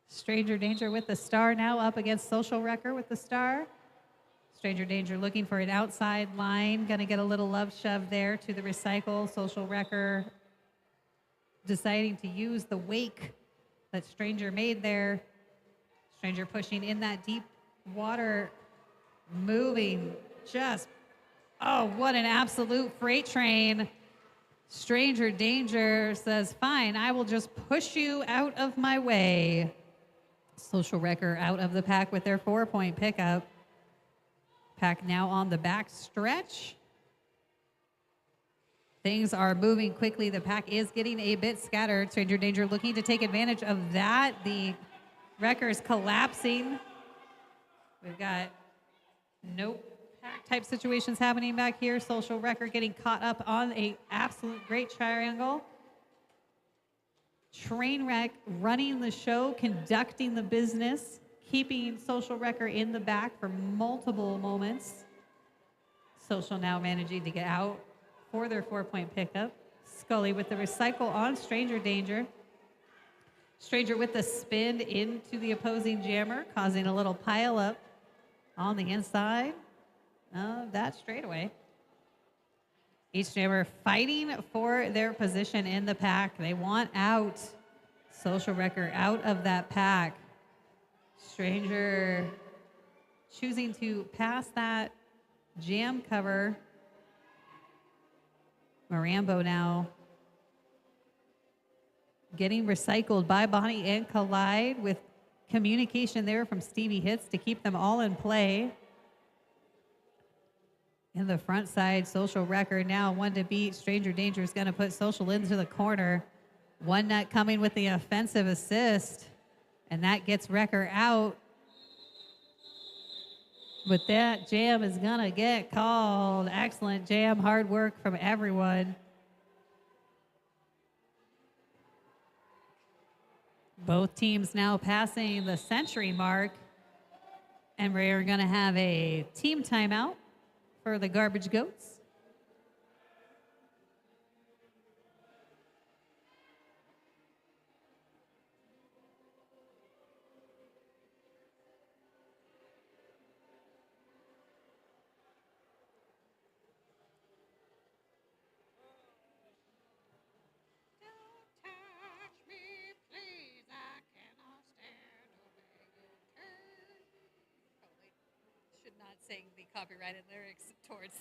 Stranger Danger with the star now up against Social Wrecker with the star. Stranger Danger looking for an outside line. Gonna get a little love shove there to the recycle. Social Wrecker deciding to use the wake that Stranger made there. Stranger pushing in that deep water, moving just, oh, what an absolute freight train. Stranger Danger says, fine, I will just push you out of my way. Social Wrecker out of the pack with their 4-point pickup. Pack now on the back stretch. Things are moving quickly. The pack is getting a bit scattered. Stranger Danger looking to take advantage of that. The Wreckers collapsing. We've got nope pack type situations happening back here. Social Wrecker getting caught up on a absolute great triangle. Trainwreck running the show, conducting the business, keeping Social Wrecker in the back for multiple moments. Social now managing to get out for their 4-point pickup. Scully with the recycle on Stranger Danger. Stranger with the spin into the opposing jammer, causing a little pile up on the inside of that straightaway. Each jammer fighting for their position in the pack. They want out. Social Wrecker out of that pack. Stranger choosing to pass that jam cover. Marambo now getting recycled by Bonnie and Collide with communication there from Stevie Hits to keep them all in play. In the front side, Social Wrecker now one to beat. Stranger Danger is going to put Social into the corner. One nut coming with the offensive assist, and that gets Wrecker out. But that jam is going to get called. Excellent jam, hard work from everyone. Both teams now passing the century mark. And we're going to have a team timeout for the Garbage Goats. Should not sing the copyrighted lyrics towards.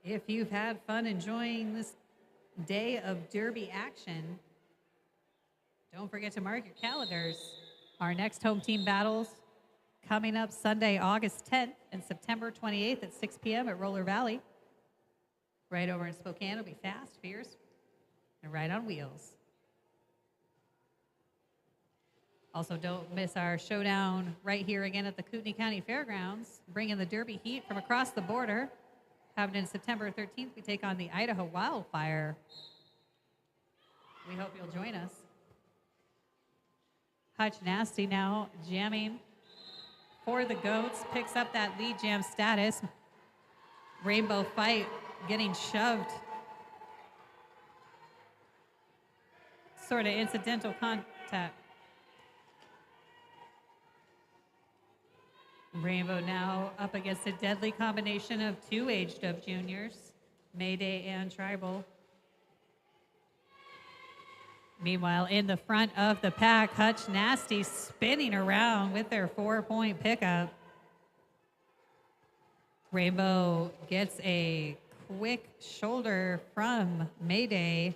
If you've had fun enjoying this day of Derby action, don't forget to mark your calendars. Our next home team battles coming up Sunday, August 10th and September 28th at 6 p.m. at Roller Valley. Right over in Spokane. It'll be fast, fierce, and right on wheels. Also, don't miss our showdown right here again at the Kootenai County Fairgrounds, bringing the Derby heat from across the border. Happening September 13th, we take on the Idaho Wildfire. We hope you'll join us. Hutch Nasty now jamming for the Goats, picks up that lead jam status. Rainbow Fight getting shoved. Sort of incidental contact. Rainbow now up against a deadly combination of two aged-up juniors, Mayday and Tribal. Meanwhile, in the front of the pack, Hutch Nasty spinning around with their 4-point pickup. Rainbow gets a quick shoulder from Mayday.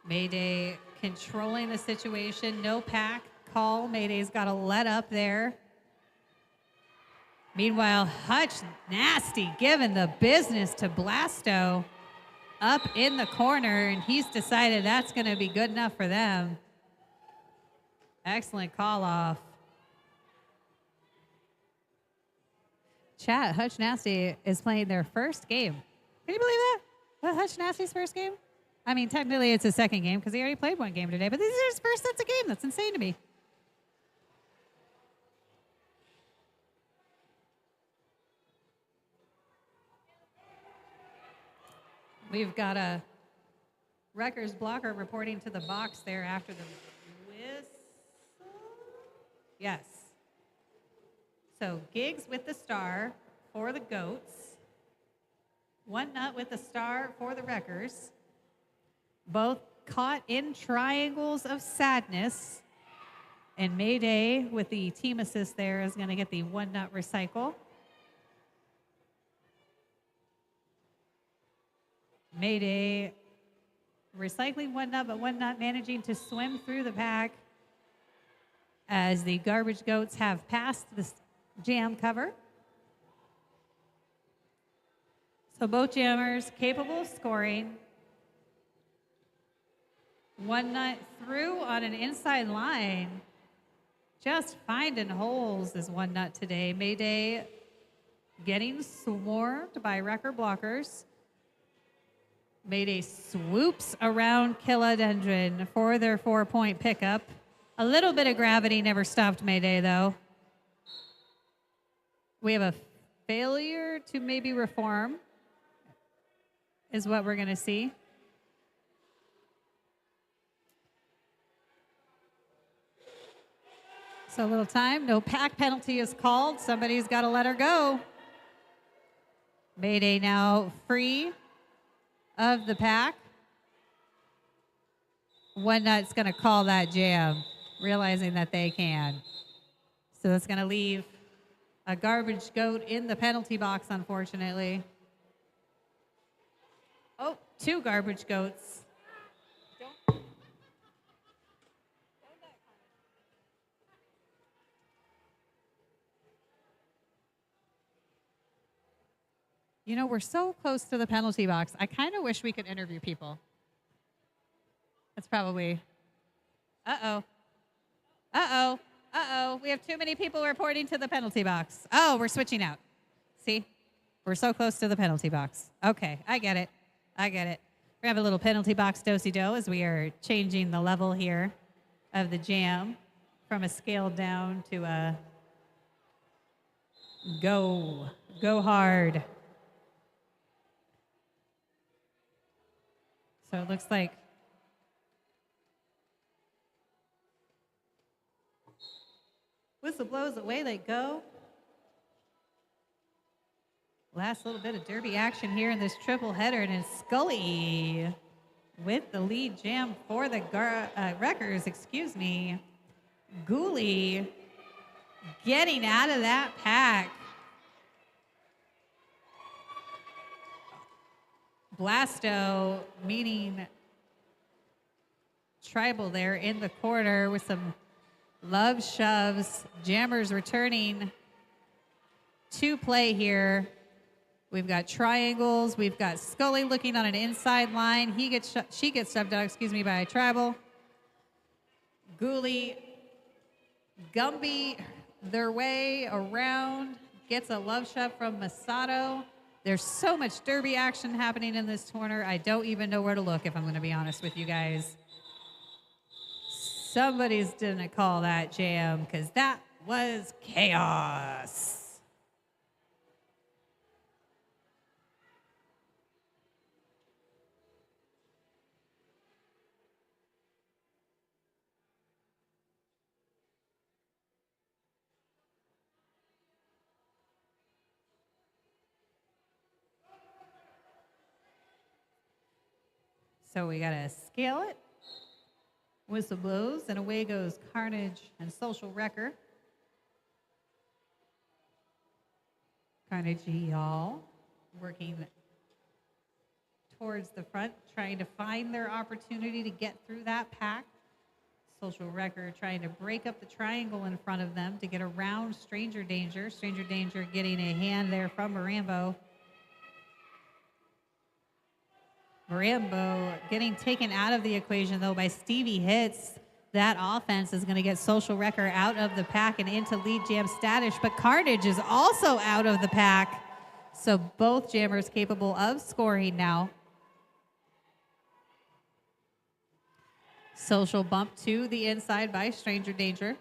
Mayday controlling the situation, no pack call. Mayday's got a let up there. Meanwhile, Hutch Nasty giving the business to Blasto up in the corner, and he's decided that's going to be good enough for them. Excellent call off. Chat, Hutch Nasty is playing their first game. Can you believe that? What, Hutch Nasty's first game? I mean, technically it's his second game because he already played one game today, but these are his first sets of game. That's insane to me. We've got a Rutgers blocker reporting to the box there after the whistle. Yes. So Giggs with the star for the Goats. One nut with the star for the Wreckers. Both caught in triangles of sadness. And Mayday with the team assist there is going to get the one nut recycle. Mayday recycling one nut, but one nut managing to swim through the pack as the Garbage Goats have passed the jam cover. So both jammers capable of scoring. One nut through on an inside line. Just finding holes is one nut today. Mayday getting swarmed by Wrecker blockers. Mayday swoops around Kilodendron for their 4-point pickup. A little bit of gravity never stopped Mayday, though. We have a failure to maybe reform is what we're going to see. So a little time. No pack penalty is called. Somebody's got to let her go. Mayday now free of the pack. One nut's going to call that jam, realizing that they can. So that's going to leave a Garbage Goat in the penalty box, unfortunately. Oh, two Garbage Goats. You know, we're so close to the penalty box. I kind of wish we could interview people. That's probably. Uh-oh. Uh-oh. Uh-oh. We have too many people reporting to the penalty box. Oh, we're switching out. See? We're so close to the penalty box. Okay, I get it. I get it. We have a little penalty box do-si-do as we are changing the level here of the jam from a scale down to a go hard. So it looks like whistle blows, away they go. Last little bit of derby action here in this triple header, and it's Scully with the lead jam for the Wreckers, excuse me. Gooley getting out of that pack. Blasto meeting Tribal there in the corner with some love shoves. Jammers returning to play here. We've got triangles. We've got Scully looking on an inside line. She gets shoved out, excuse me, by a Tribal. Gooley, Gumby, their way around, gets a love shove from Masato. There's so much derby action happening in this corner. I don't even know where to look, if I'm going to be honest with you guys. Somebody's didn't call that jam, because that was chaos. So we got to scale it. Whistle blows, and away goes Carnage and Social Wrecker. Carnage, y'all, working towards the front, trying to find their opportunity to get through that pack. Social Wrecker trying to break up the triangle in front of them to get around Stranger Danger. Stranger Danger getting a hand there from Marambo. Marambo getting taken out of the equation, though, by Stevie Hits. That offense is going to get Social Wrecker out of the pack and into lead jam status, but Carnage is also out of the pack. So both jammers capable of scoring now. Social bump to the inside by Stranger Danger.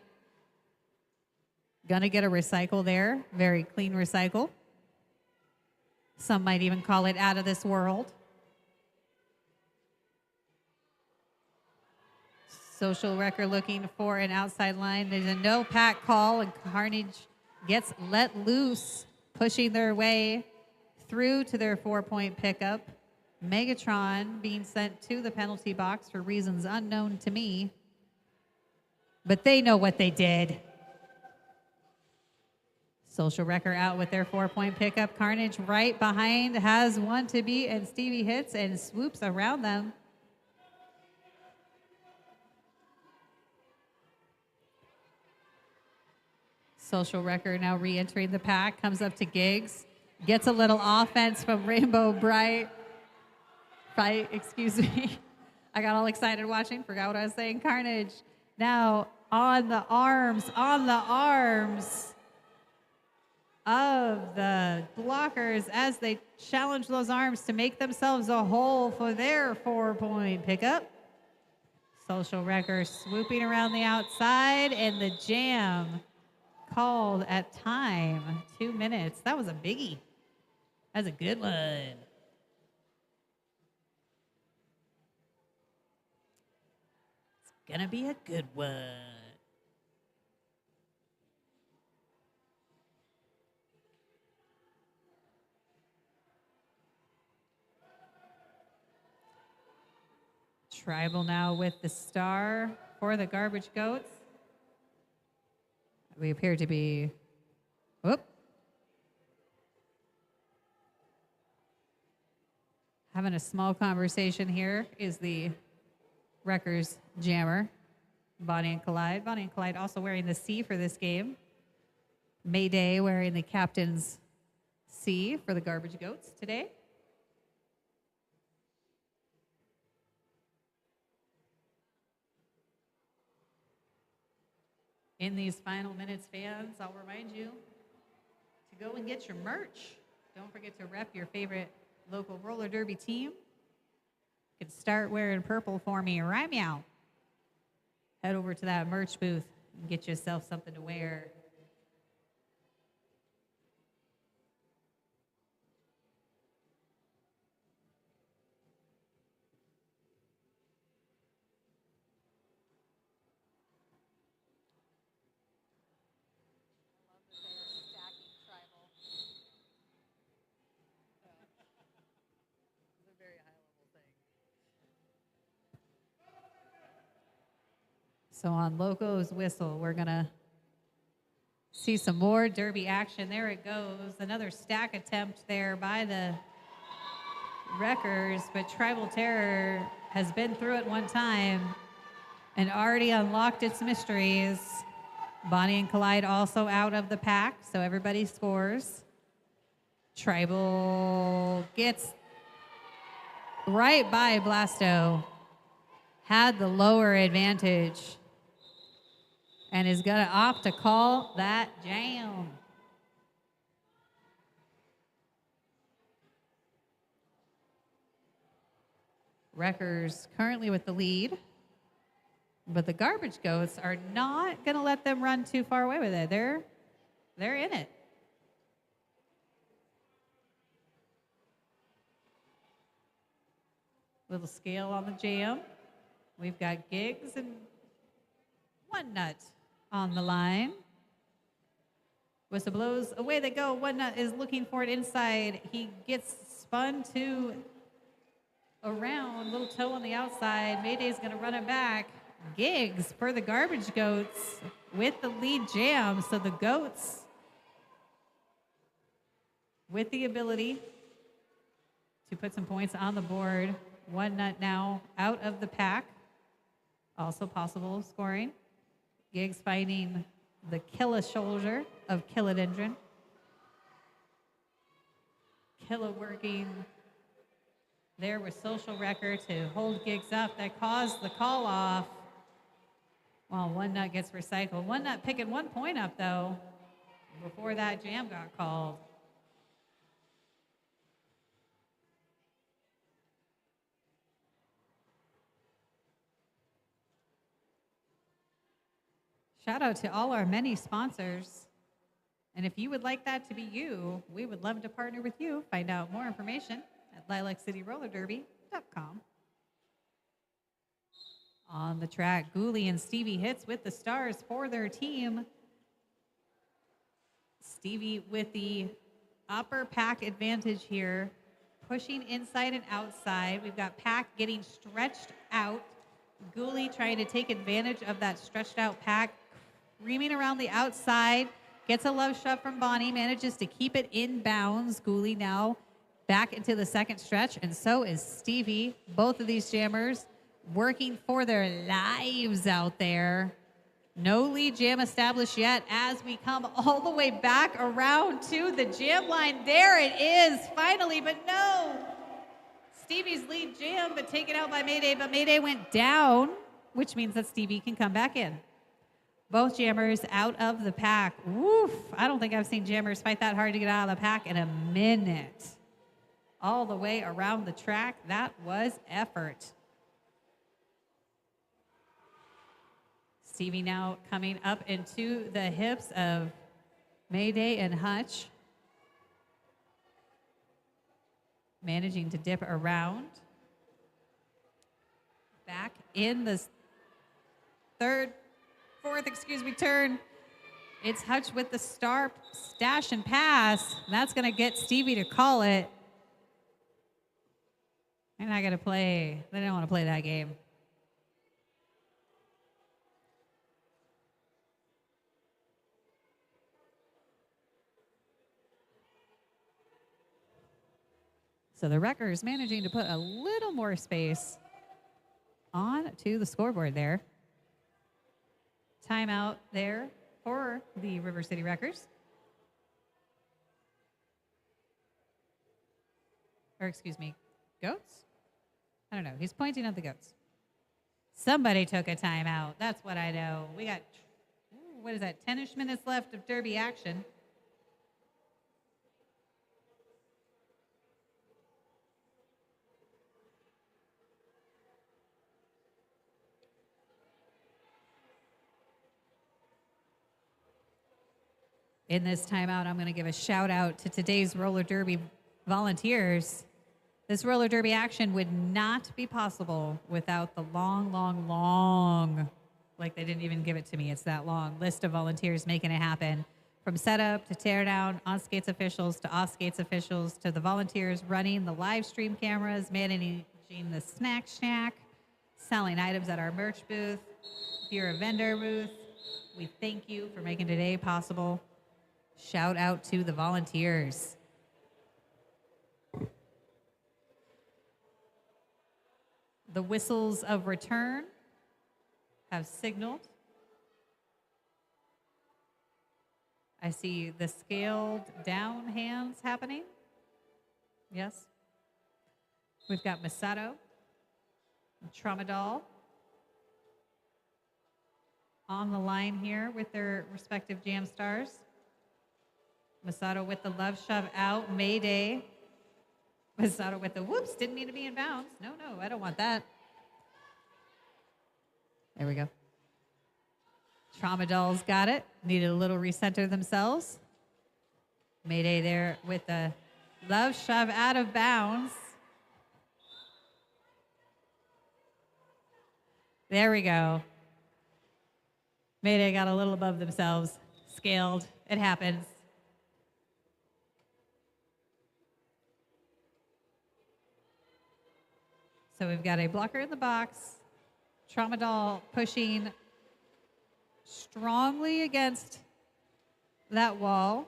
Gonna get a recycle there. Very clean recycle. Some might even call it out of this world. Social Wrecker looking for an outside line. There's a no pack call, and Carnage gets let loose, pushing their way through to their 4-point pickup. Megatron being sent to the penalty box for reasons unknown to me, but they know what they did. Social Wrecker out with their 4-point pickup. Carnage right behind, has one to beat, and Stevie Hits and swoops around them. Social Wrecker now re-entering the pack, comes up to Giggs, gets a little offense from Rainbow Bright. Excuse me. I got all excited watching, forgot what I was saying. Carnage now on the arms of the blockers as they challenge those arms to make themselves a hole for their 4-point pickup. Social Wrecker swooping around the outside, and the jam called at time. 2 minutes. That was a biggie. That's a good one. It's gonna be a good one. Tribal now with the star for the Garbage Goats. We appear to be, having a small conversation here is the Wreckers jammer, Bonnie and Clyde. Bonnie and Clyde also wearing the C for this game. Mayday wearing the captain's see for the garbage goats today. In these final minutes, fans, I'll remind you to go and get your merch. Don't forget to rep your favorite local roller derby team. You can start wearing purple for me right meow. Head over to that merch booth and get yourself something to wear. So on Loco's whistle, we're going to see some more derby action. There it goes. Another stack attempt there by the Wreckers, but Tribal Terror has been through it one time and already unlocked its mysteries. Bonnie and Collide also out of the pack, so everybody scores. Tribal gets right by Blasto. Had the lower advantage and is going to opt to call that jam. Wreckers currently with the lead, but the garbage goats are not going to let them run too far away with it. They're in it. Little scale on the jam. We've got Gigs and One Nut on the line. Whistle blows, away they go. One Nut is looking for it inside. He gets spun to around, little toe on the outside. Mayday's gonna run it back. Gigs for the garbage goats with the lead jam. So the goats with the ability to put some points on the board. One Nut now out of the pack. Also possible scoring. Gigs finding the Killa shoulder of Killadendron. Killa working there with Social Wrecker to hold Gigs up. That caused the call off. While One Nut gets recycled. One Nut picking 1 point up though before that jam got called. Shout out to all our many sponsors. And if you would like that to be you, we would love to partner with you. Find out more information at LilacCityRollerDerby.com. On the track, Gooley and Stevie hits with the stars for their team. Stevie with the upper pack advantage here, pushing inside and outside. We've got pack getting stretched out. Gooley trying to take advantage of that stretched out pack, reaming around the outside, gets a love shove from Bonnie, manages to keep it in bounds. Gooley now back into the second stretch, and so is Stevie. Both of these jammers working for their lives out there. No lead jam established yet as we come all the way back around to the jam line. There it is, finally, but no. Stevie's lead jam, but taken out by Mayday, but Mayday went down, which means that Stevie can come back in. Both jammers out of the pack. Woof, I don't think I've seen jammers fight that hard to get out of the pack in a minute. All the way around the track, that was effort. Stevie now coming up into the hips of Mayday and Hutch. Managing to dip around. Back in the fourth, turn. It's Hutch with the star stash and pass. And that's going to get Stevie to call it. They're not going to play. They don't want to play that game. So the Wreckers managing to put a little more space on to the scoreboard there. Timeout there for the River City Wreckers. or excuse me, goats? I don't know. He's pointing at the goats. Somebody took a timeout. That's what I know. We got, what is that, 10-ish minutes left of Derby action. In this timeout, I'm going to give a shout out to today's roller derby volunteers. This roller derby action would not be possible without the long, like they didn't even give it to me, it's that long, list of volunteers making it happen. From setup to teardown, on-skates officials to off-skates officials to the volunteers running the live stream cameras, managing the snack shack, selling items at our merch booth. If you're a vendor booth, we thank you for making today possible. Shout out to the volunteers. The whistles of return have signaled. I see the scaled down hands happening. Yes. We've got Masato, Tramadol on the line here with their respective jam stars. Masato with the love shove out, Mayday. Masato with the whoops, didn't mean to be in bounds. No, I don't want that. There we go. Tramadol's got it. Needed a little recenter themselves. Mayday there with the love shove out of bounds. There we go. Mayday got a little above themselves. Scaled. It happens. So we've got a blocker in the box. Tramadol pushing strongly against that wall.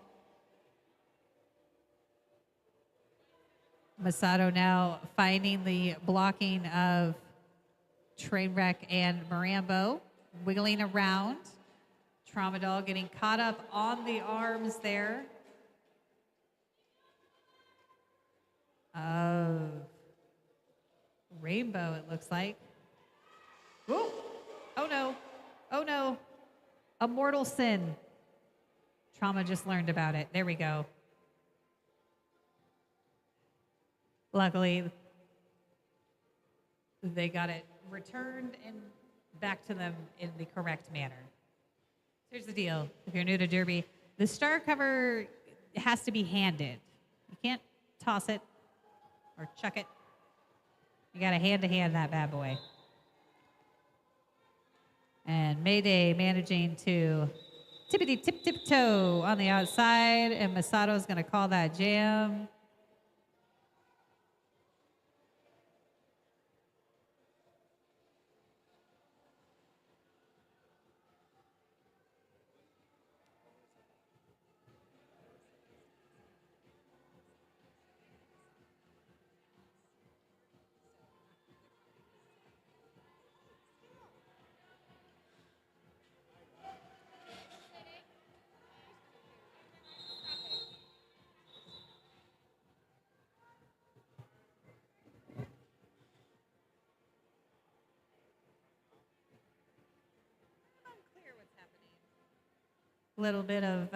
Masato now finding the blocking of Trainwreck and Marambo, wiggling around. Tramadol getting caught up on the arms there of Rainbow, it looks like. Whoa. Oh no. Oh no. A mortal sin. Trauma just learned about it. There we go. Luckily, they got it returned and back to them in the correct manner. Here's the deal. If you're new to Derby, the star cover has to be handed. You can't toss it or chuck it. You got to hand-to-hand that bad boy. And Mayday managing to tiptoe on the outside, and Masato's going to call that jam. Little bit of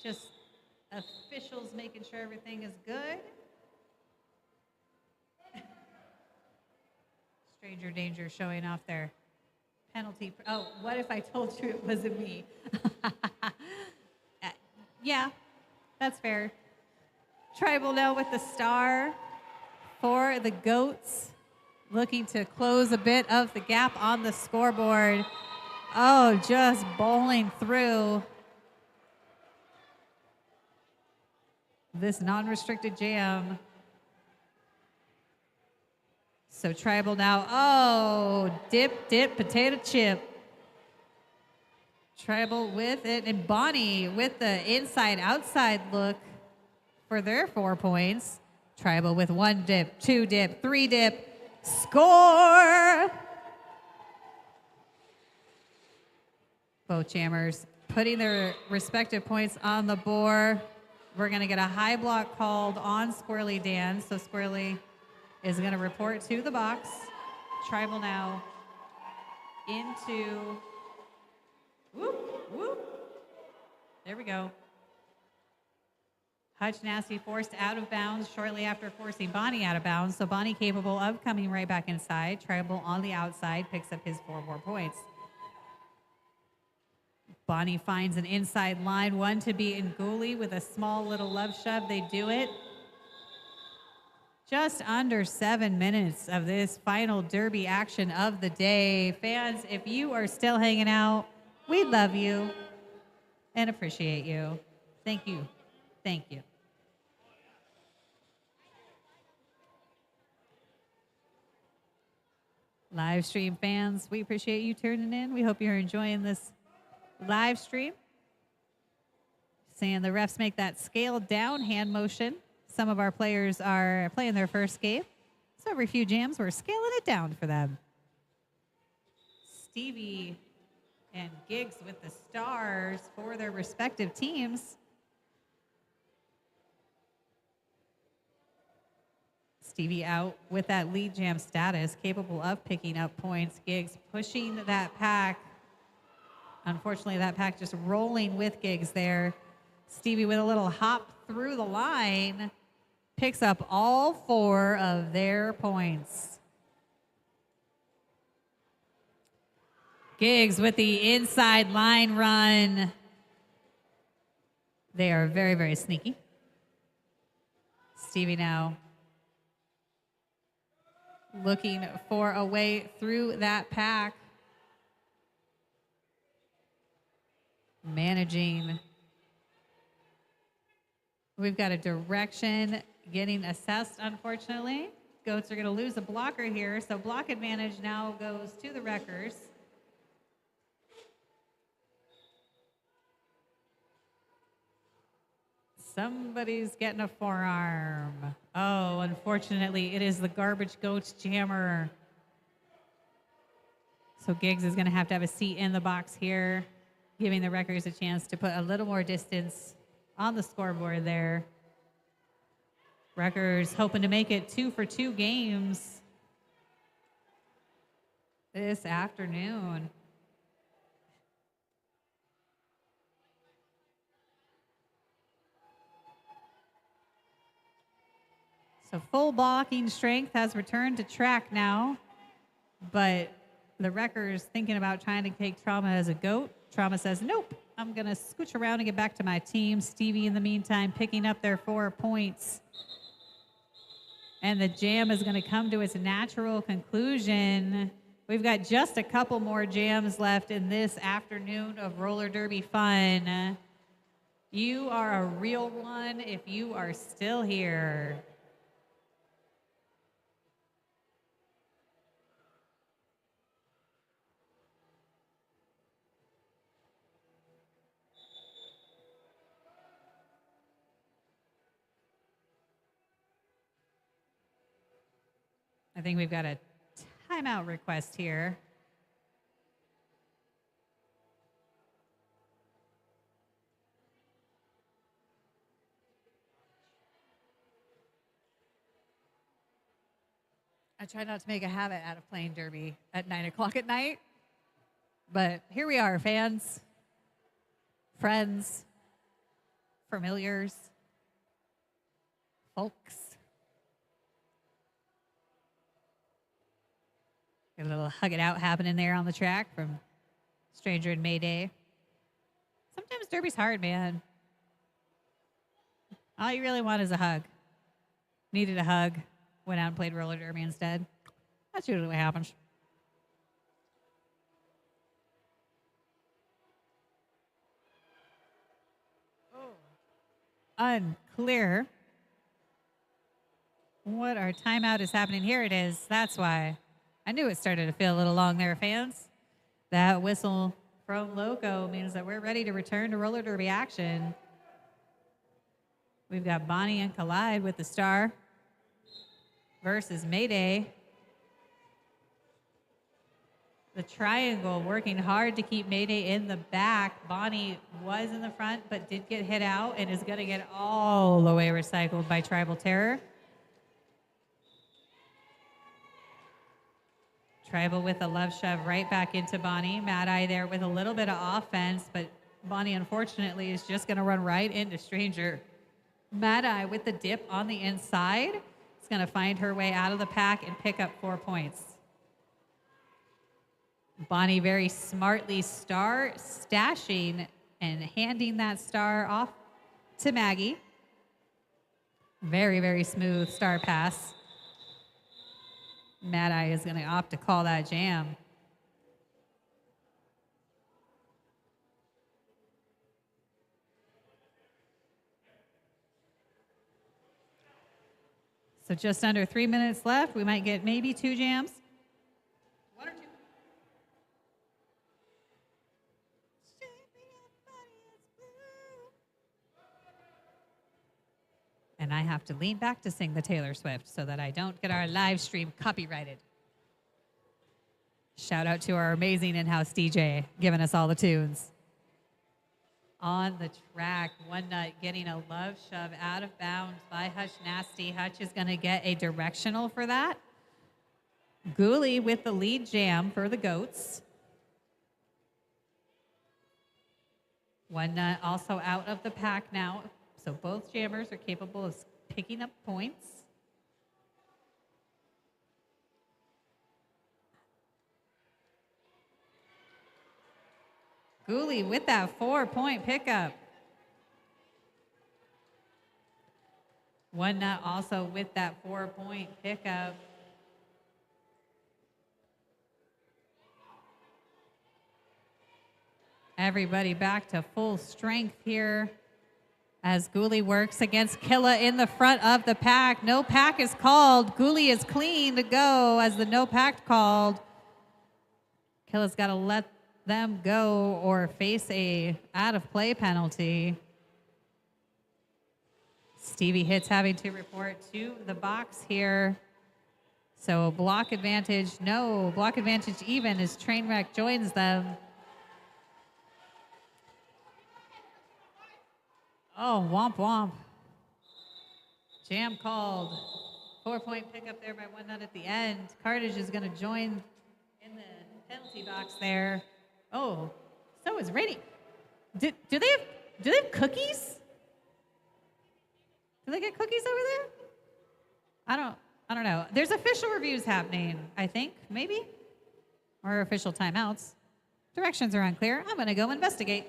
just officials making sure everything is good. Stranger danger showing off their penalty. Oh, what if I told you it wasn't me? Yeah, that's fair. Tribal now with the star for the goats, looking to close a bit of the gap on the scoreboard. Oh, just bowling through this non-restricted jam. So Tribal now, oh, dip, potato chip. Tribal with it, and Bonnie with the inside-outside look for their 4 points. Tribal with 1 dip, 2 dip, 3 dip, score! Both jammers putting their respective points on the board. We're going to get a high block called on Squirrely Dan. So Squirrely is going to report to the box. Tribal now into, whoop, whoop. There we go. Hutch Nasty forced out of bounds shortly after forcing Bonnie out of bounds. So Bonnie capable of coming right back inside. Tribal on the outside picks up his 4 more points. Bonnie finds an inside line, one to be in Gooley with a small little love shove. They do it. Just under 7 minutes of this final Derby action of the day. Fans, if you are still hanging out, we love you and appreciate you. Thank you. Thank you. Live stream fans, we appreciate you tuning in. We hope you're enjoying this live stream. Seeing the refs make that scaled down hand motion. Some of our players are playing their first game. So every few jams, we're scaling it down for them. Stevie and Giggs with the stars for their respective teams. Stevie out with that lead jam status, capable of picking up points. Giggs pushing that pack. Unfortunately, that pack just rolling with Giggs there. Stevie with a little hop through the line, picks up all 4 of their points. Giggs with the inside line run. They are very, very sneaky. Stevie now looking for a way through that pack. Managing. We've got a direction getting assessed, unfortunately. Goats are going to lose a blocker here, so block advantage now goes to the Wreckers. Somebody's getting a forearm. Oh, unfortunately, it is the Garbage Goats jammer. So Giggs is going to have a seat in the box here, giving the Wreckers a chance to put a little more distance on the scoreboard there. Wreckers hoping to make it 2 for 2 games this afternoon. So full blocking strength has returned to track now, but the Wreckers thinking about trying to take Trauma as a goat. Trauma says, nope, I'm going to scooch around and get back to my team. Stevie, in the meantime, picking up their 4 points. And the jam is going to come to its natural conclusion. We've got just a couple more jams left in this afternoon of roller derby fun. You are a real one if you are still here. I think we've got a timeout request here. I try not to make a habit out of playing Derby at 9 o'clock at night, but here we are, fans, friends, familiars, folks. Got a little hug it out happening there on the track from Stranger and Mayday. Sometimes Derby's hard, man. All you really want is a hug. Needed a hug. Went out and played roller derby instead. That's usually what happens. Unclear what our timeout is happening. Here it is. That's why. I knew it started to feel a little long there, fans. That whistle from Loco means that we're ready to return to roller derby action. We've got Bonnie and Collide with the star versus Mayday. The triangle working hard to keep Mayday in the back. Bonnie was in the front, but did get hit out and is going to get all the way recycled by Tribal Terror. Tribal with a love shove right back into Bonnie. Mad Eye there with a little bit of offense, but Bonnie, unfortunately, is just going to run right into Stranger. Mad Eye with the dip on the inside is going to find her way out of the pack and pick up 4 points. Bonnie very smartly stashing and handing that star off to Maggie. Very, very smooth star pass. Mad Eye is going to opt to call that jam. So just under 3 minutes left. We might get maybe 2 jams. 1 or 2. And I have to lean back to sing the Taylor Swift so that I don't get our live stream copyrighted. Shout out to our amazing in-house DJ giving us all the tunes. On the track, One Nut getting a love shove out of bounds by Hush Nasty. Hutch is going to get a directional for that. Ghoulie with the lead jam for the Goats. One Nut also out of the pack now. So both jammers are capable of picking up points. Ghoulie with that 4-point pickup. One Nut also with that 4-point pickup. Everybody back to full strength here as Ghoulie works against Killa in the front of the pack. No pack is called. Ghoulie is clean to go as the no pack called. Killa's got to let them go or face a out of play penalty. Stevie Hits having to report to the box here. So block advantage, no, block advantage even as Trainwreck joins them. Oh, womp womp. Jam called. 4-point pickup there by One Nut at the end. Cartage is going to join in the penalty box there. Oh, so is Rainy. Do they have cookies? Do they get cookies over there? I don't know. There's official reviews happening, I think, maybe, or official timeouts. Directions are unclear. I'm going to go investigate.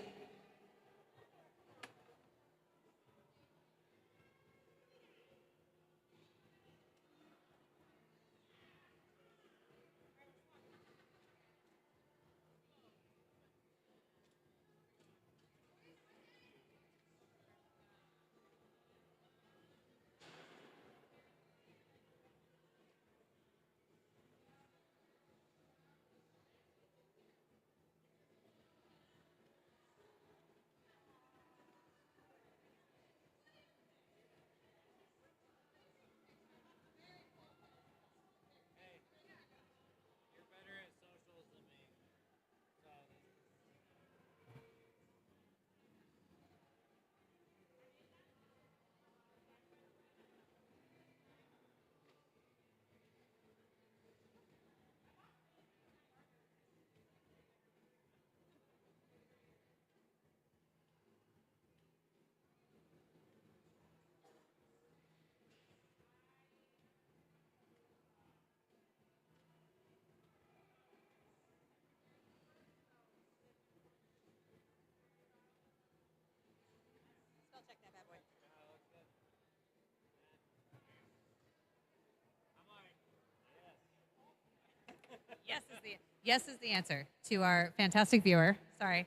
Yes is the answer to our fantastic viewer. Sorry.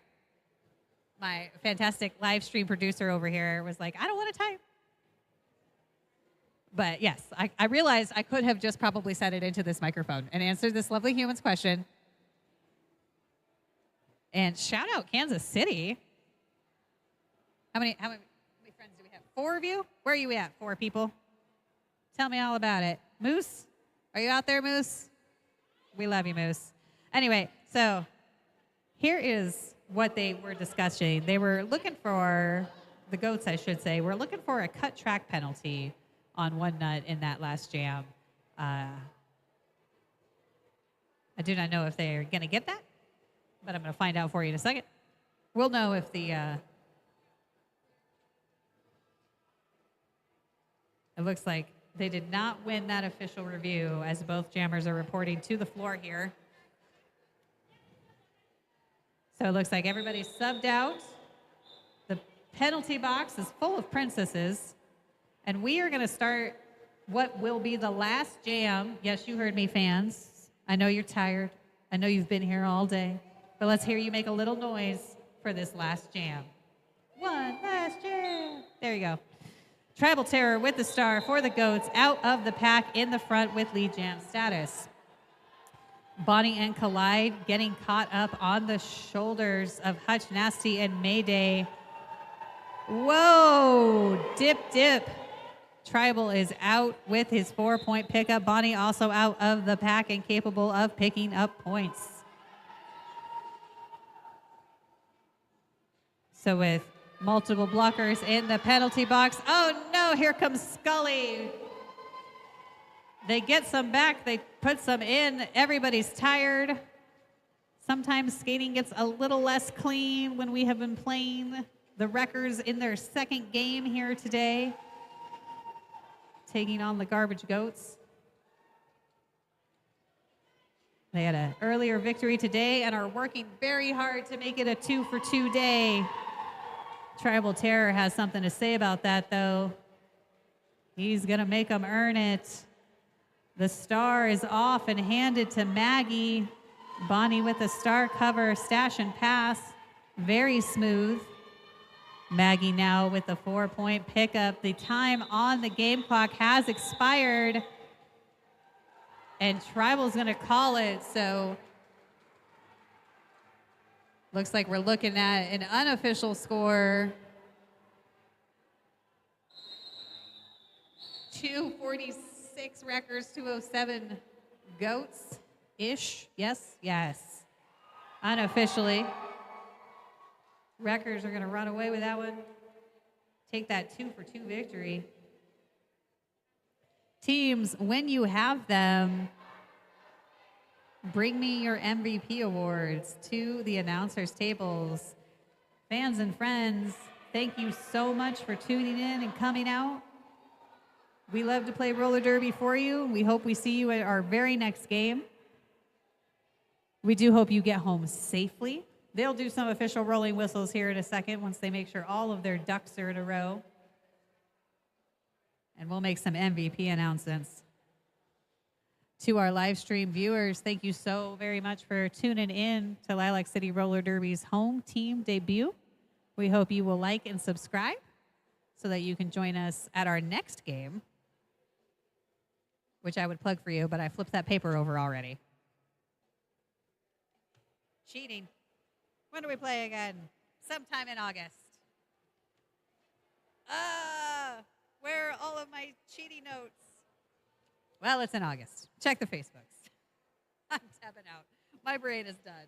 My fantastic live stream producer over here was like, I don't want to type. But yes, I realized I could have just probably said it into this microphone and answered this lovely human's question. And shout out Kansas City. How many friends do we have? 4 of you? Where are you at? 4 people? Tell me all about it. Moose? Are you out there, Moose? We love you, Moose. Anyway, So here is what they were discussing. They were looking for, the goats, I should say, were looking for a cut track penalty on one nut in that last jam. I do not know if they're going to get that, but I'm going to find out for you in a second. We'll know if the... It looks like they did not win that official review, as both jammers are reporting to the floor here. So it looks like everybody's subbed out. The penalty box is full of princesses. And we are going to start what will be the last jam. Yes, you heard me, fans. I know you're tired. I know you've been here all day. But let's hear you make a little noise for this last jam. One last jam. There you go. Tribal Terror with the star for the goats, out of the pack in the front with lead jam status. Bonnie and Collide getting caught up on the shoulders of Hutch Nasty and Mayday. Whoa, dip, dip. Tribal is out with his 4-point pickup. Bonnie also out of the pack and capable of picking up points. So with multiple blockers in the penalty box. Oh no, here comes Scully. They get some back, they put some in. Everybody's tired. Sometimes skating gets a little less clean when we have been playing the Wreckers in their second game here today, taking on the Garbage Goats. They had an earlier victory today and are working very hard to make it a 2-for-2 day. Tribal Terror has something to say about that, though. He's going to make them earn it. The star is off and handed to Maggie. Bonnie with the star cover, stash and pass. Very smooth. Maggie now with the 4-point pickup. The time on the game clock has expired. And Tribal's going to call it, so looks like we're looking at an unofficial score. 246 Wreckers, 207 Goats-ish. Yes, yes. Unofficially. Wreckers are going to run away with that one. Take that 2-for-2 victory. Teams, when you have them, bring me your MVP awards to the announcers' tables. Fans and friends, thank you so much for tuning in and coming out. We love to play roller derby for you. We hope we see you at our very next game. We do hope you get home safely. They'll do some official rolling whistles here in a second once they make sure all of their ducks are in a row. And we'll make some MVP announcements. To our live stream viewers, thank you so very much for tuning in to Lilac City Roller Derby's home team debut. We hope you will like and subscribe so that you can join us at our next game, which I would plug for you, but I flipped that paper over already. Cheating. When do we play again? Sometime in August. Where are all of my cheating notes? Well, it's in August. Check the Facebooks. I'm tapping out. My brain is done.